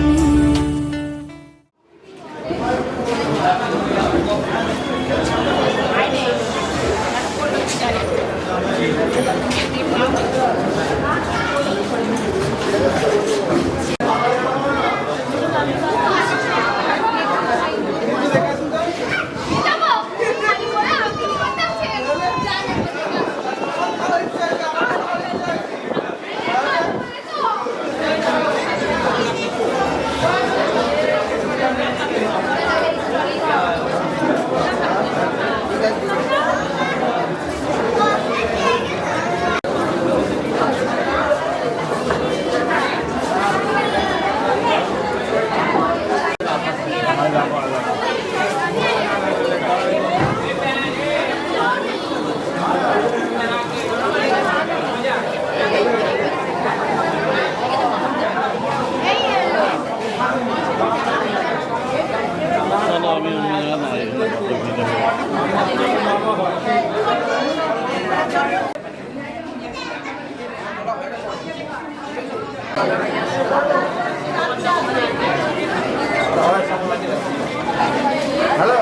হ্যালো,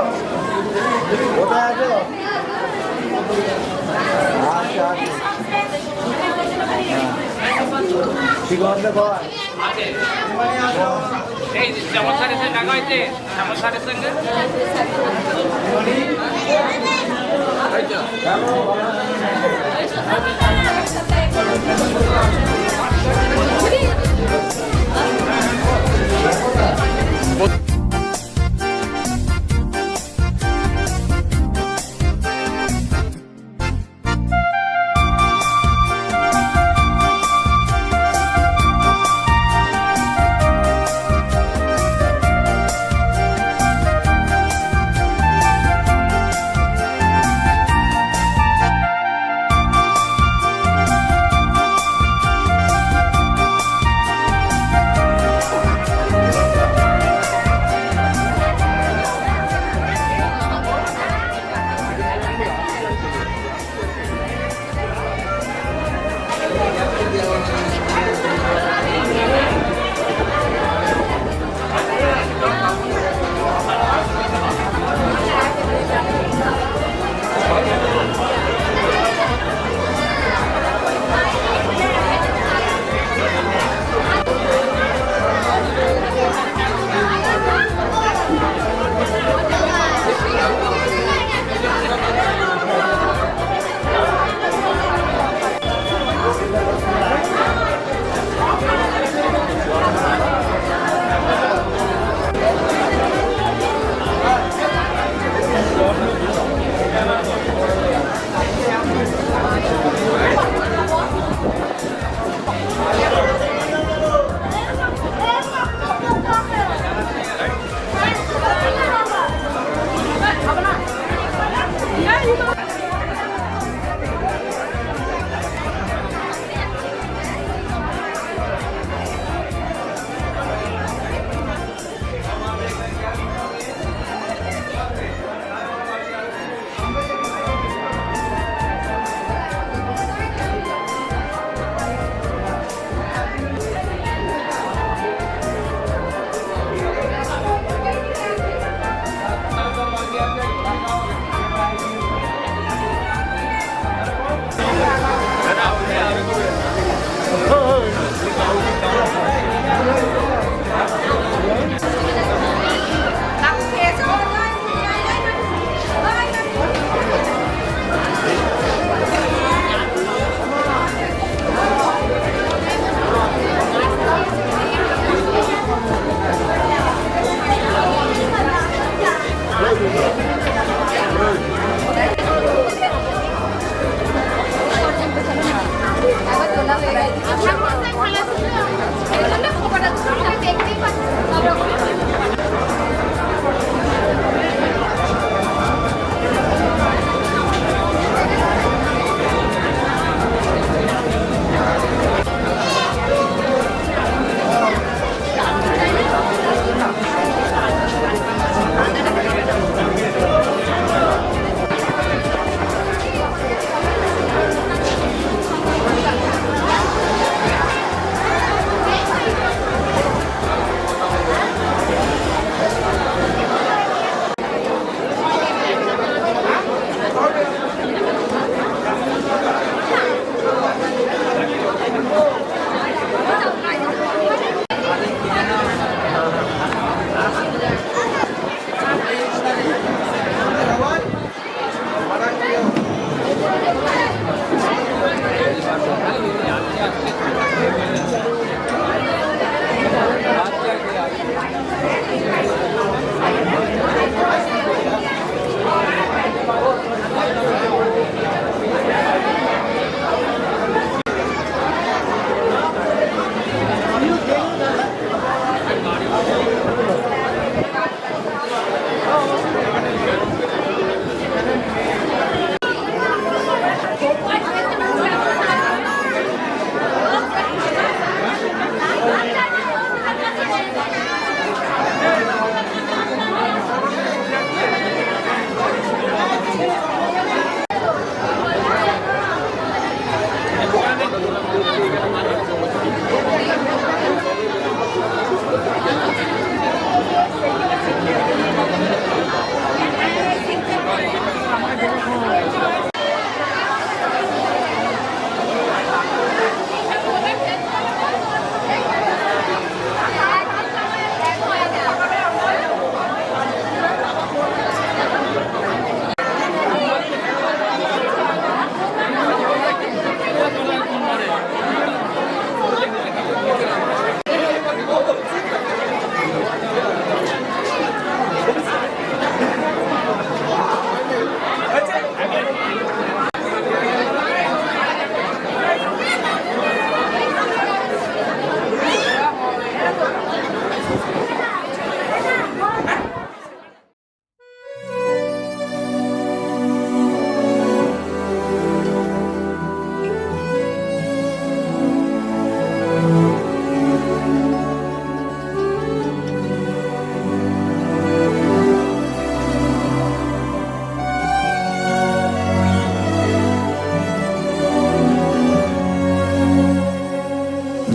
কোথায় আছো? আচ্ছা আচ্ছা, ঠিক আছে বল। এই চমৎকারের সঙ্গে টাকা হয়েছে, চমৎকারের সঙ্গে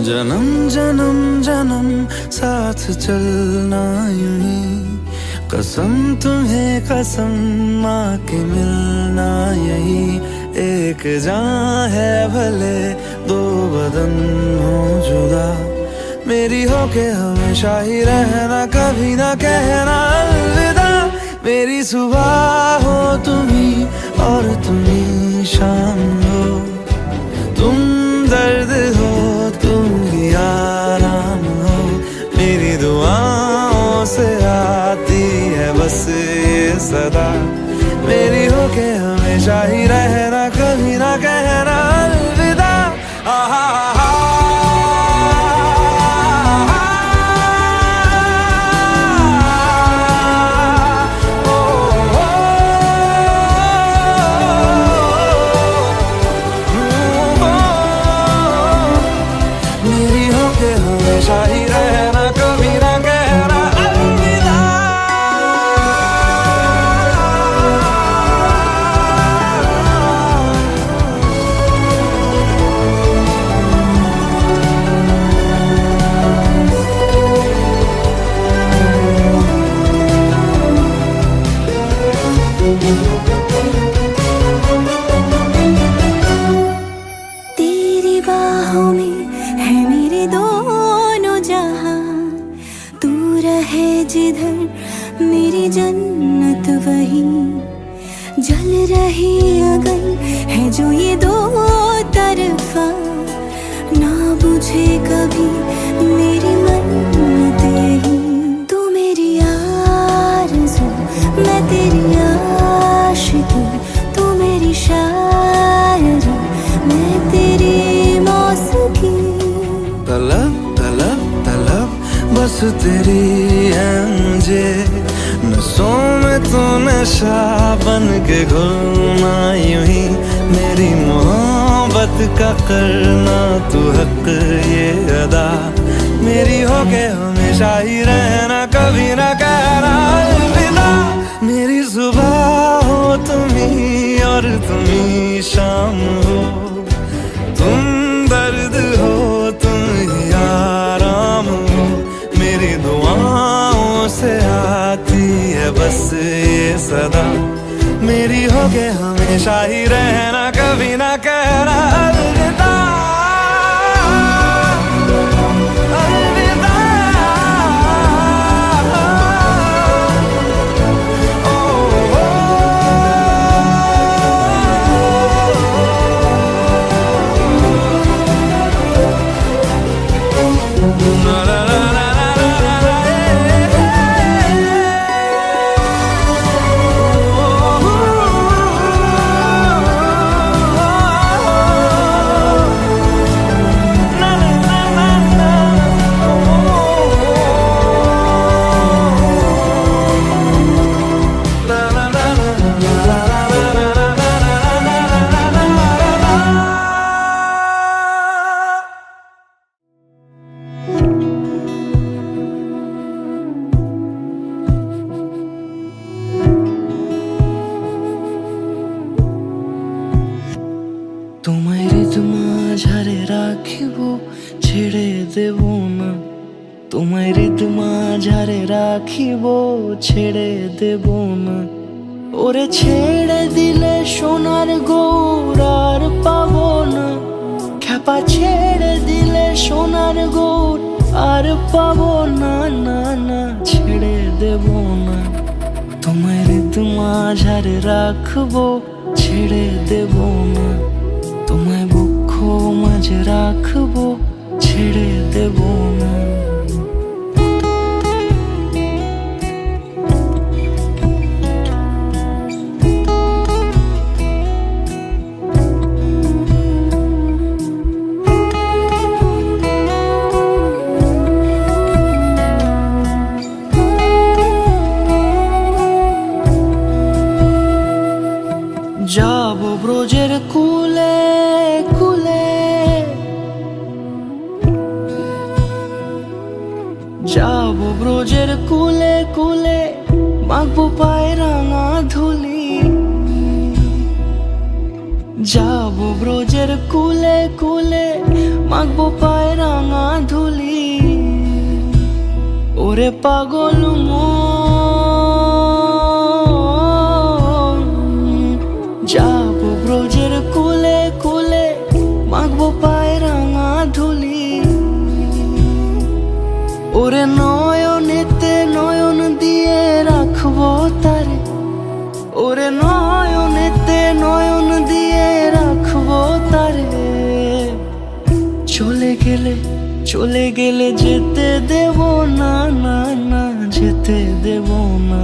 जन्म जन्म जन्म साथ चलना यूं ही, कसम तुम्हें कसम माँ के मिलना यही। एक जान है भले दो बदन हो जुदा, मेरी हो के हमेशा ही रहना, कभी ना कहना अलविदा। मेरी सुबह हो तुम्ही और तुम्ही शाम हो, तुम दर्द हो तुम ही आराम हो। मेरी दुआओं से आती है बस ये सदा, मेरी हो के हमेशा ही रहना, कभी ना कहना अलविदा। आहा हमेशा ही रहना, कभी ना कहना अलविदा। तेरी बाहों में है मेरे दोनों जहां, तू रहे जिधर मेरी जन्नत वही। जल रही अगन है जो ये दो तरफा, ना बुझे कभी मेरी मन्नत यही। तू मेरी आरज़ू मैं तेरी आशिकी, तू मेरी शायरी मैं तेरी मौसीकी। तलब तलब तलब बस तेरी है मुझे, नसों में तू नशा बन के घुलना यूं ही। मेरी मोहब्बत का करना तू हक ये अदा, मेरी हो के हमेशा ही रहना, कभी ना कहना अलविदा। मेरी सुबह हो तुम्ही और तुम्ही शाम हो, तुम दर्द हो तुम ही आराम हो। मेरी दुआओं से आती है बस ये सदा, मेरी हो के हमेशा ही रहना, कभी ना कहना अलविदा। अलविदा। তোমায় হৃদ মাঝারে রাখিব, ছেড়ে দেব না। ওরে ছেড়ে দিলে সোনার গৌর আর পাবো না, খ্যাপা ছেড়ে দিলে সোনার গৌর আর পাবো না, না না ছেড়ে দেব না। তোমায় হৃদ মাঝারে রাখবো, ছেড়ে দেব না। তোমায় বক্ষ মাঝে রাখবো, ছেড়ে দেব না। যাবো ব্রজের কুলে কুলে, যাবো ব্রজের কুলে কুলে, মাখবো পায়ে রাঙা ধুলি। যাবো ব্রজের কুলে কুলে, মাখবো পায়ে রাঙা ধুলি। ওরে পাগল যাবো ব্রজের কুলে কুলে, মাখবো পায়ে রাঙা ধুলি। ওরে নয়নেতে নয়ন দিয়ে রাখবো তারে, ওরে নয়নেতে নয়ন দিয়ে রাখবো তারে। চলে গেলে যেতে দেব না, না না যেতে দেব না।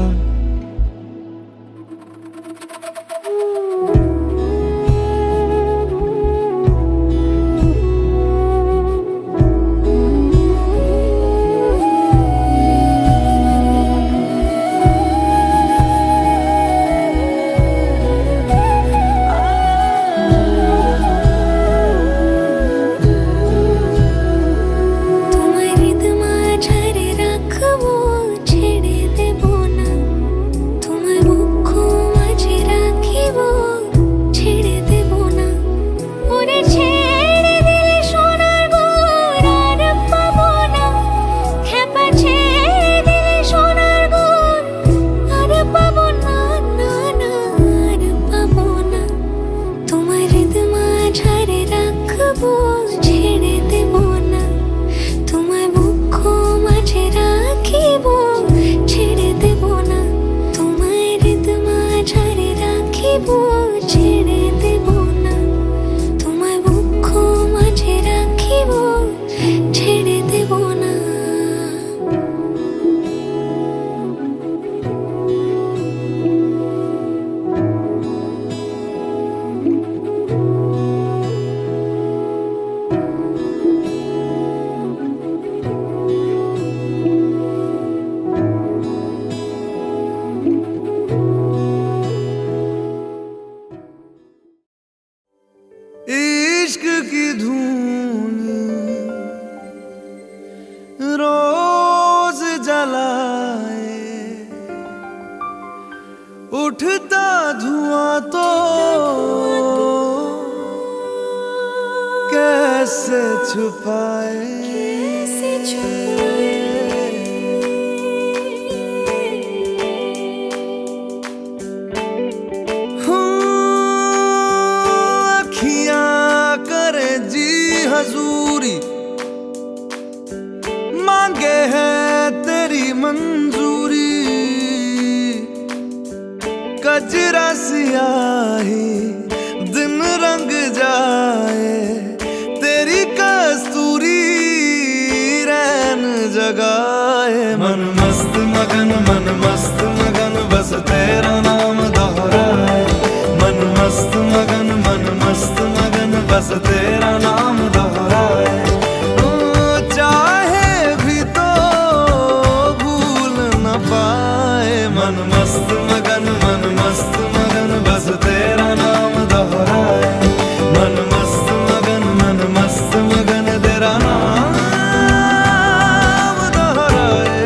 इश्क की धूल रोज जलाए, उठता धुआं तो कैसे छुपाए। हजूरी मांगे है तेरी मंजूरी, कजरा सियाही दिन रंग जाए, तेरी कस्तूरी रैन जगाए। मन मस्त मगन बस तेरा नाम दोहराए। मन मस्त मगन बस तेरा नाम दोहराए। चाहे भी तो भूल न पाए। मन मस्त मगन बस तेरा नाम दोहराए। मन मस्त मगन तेरा नाम दोहराए।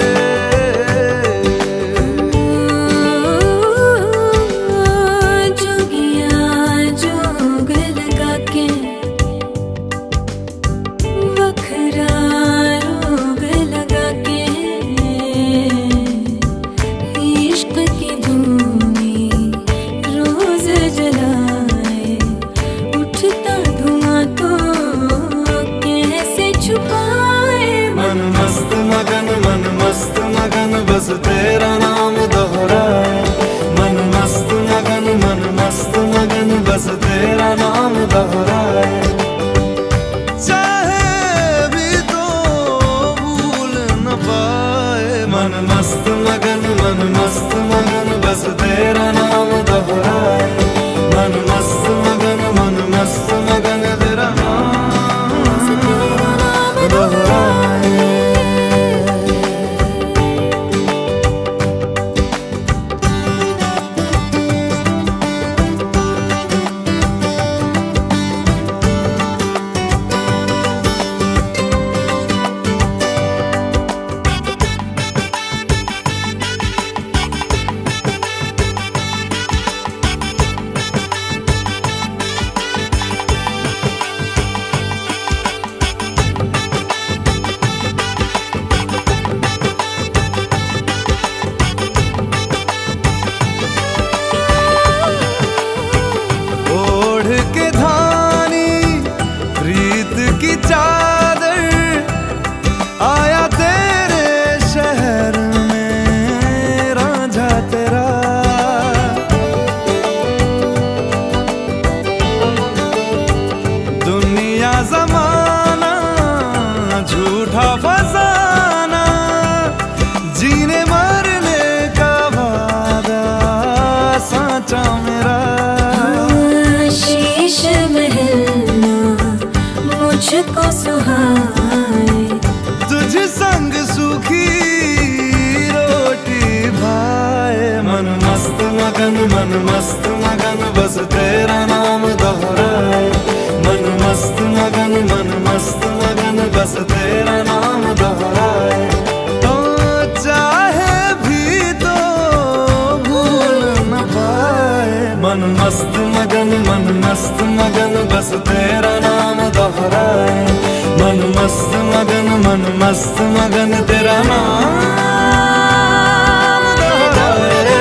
मन मस्त मगन बस तेरा नाम दोहराए मन मस्त मगन तेरा नाम दोहराए की चादर आया तेरे शहर में रांझा तेरा दुनिया जमाना झूठा फसाना जीने मरने का वादा साचा मेरा शीश महलना मुझको सुहाए तुझ संग सूखी रोटी भाए मन मस्त मगन बस तेरा नाम दोहराए मन मस्त मगन बस तेरा नाम दोहराए तो चाहे भी तो भूल न पाए मन मस्त मगन बस तेरा नाम दोहराए मन मस्त मगन तेरा नाम दोहराए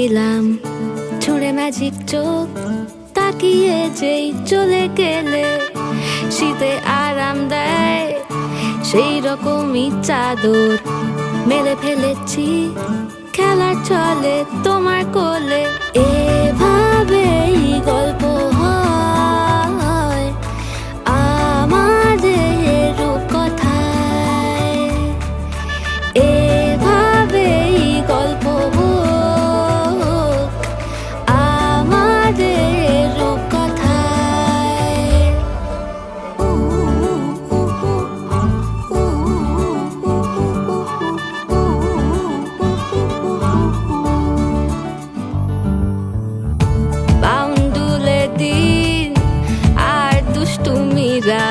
ছিলাম, ছুঁড়ে ম্যাজিক চোখ তাকিয়ে যেই চলে গেলে, শীতে আরাম দেয় সেই রকমই চাদর মেলে ফেলেছি, খেলা চলে তোমার কোলে। এভাবেই গল্প হয় আমাদের রূপকথায়, এভাবেই গল্প হোক আমাদের রূপকথায়। বাউন্ডুলে দিন আর দুষ্টুমিরা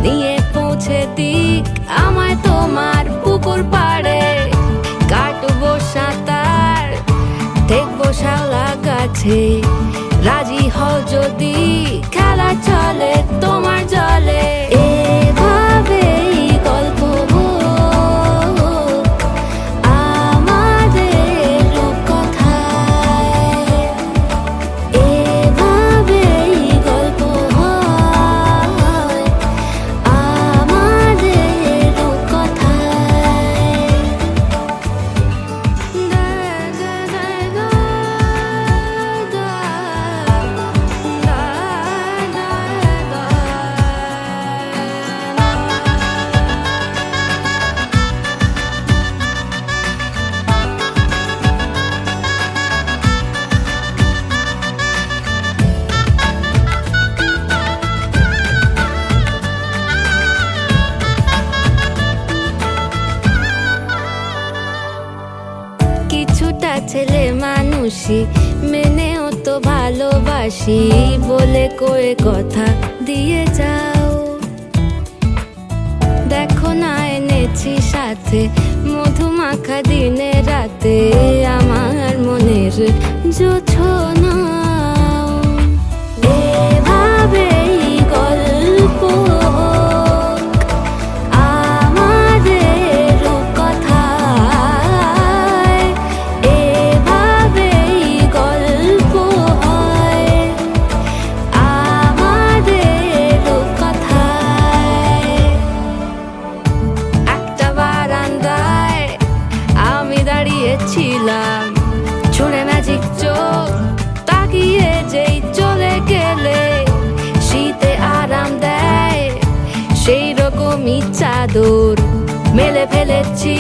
নিয়ে পৌঁছে দিক আমায় তোমার পুকুর পাড়ে, কাটবো সাঁতার দেখবো শাওলা গাছে, রাজি হও যদি খেলা চলে তোমার জলে। এভাবেই গল্প হোক আমাদের রূপকথায়, এভাবেই গল্প হয় আমাদের রূপকথায়। দা দা দা দা দা দা দা দা। কিছুটা ছেলে মানুষই মেনেও তো ভালোবাসি, বলে কয়ে কথা দিয়ে যাও। দেখো না এনেছি সাথে মধুমাখা দিনে রাতে আমার মনের জোছনাও। এভাবেই গল্প হোক আমাদের রূপকথায়, এভাবেই গল্প হয় আমাদের রূপকথায়। একটা বারান্দায় আমি দাঁড়িয়েছিলাম, ছুঁড়ে ম্যাজিক চোখ তাকিয়ে যেই চলে গেলে, শীতে আরাম দেয় সেই রকমই চাদর মেলে ফেলেছি,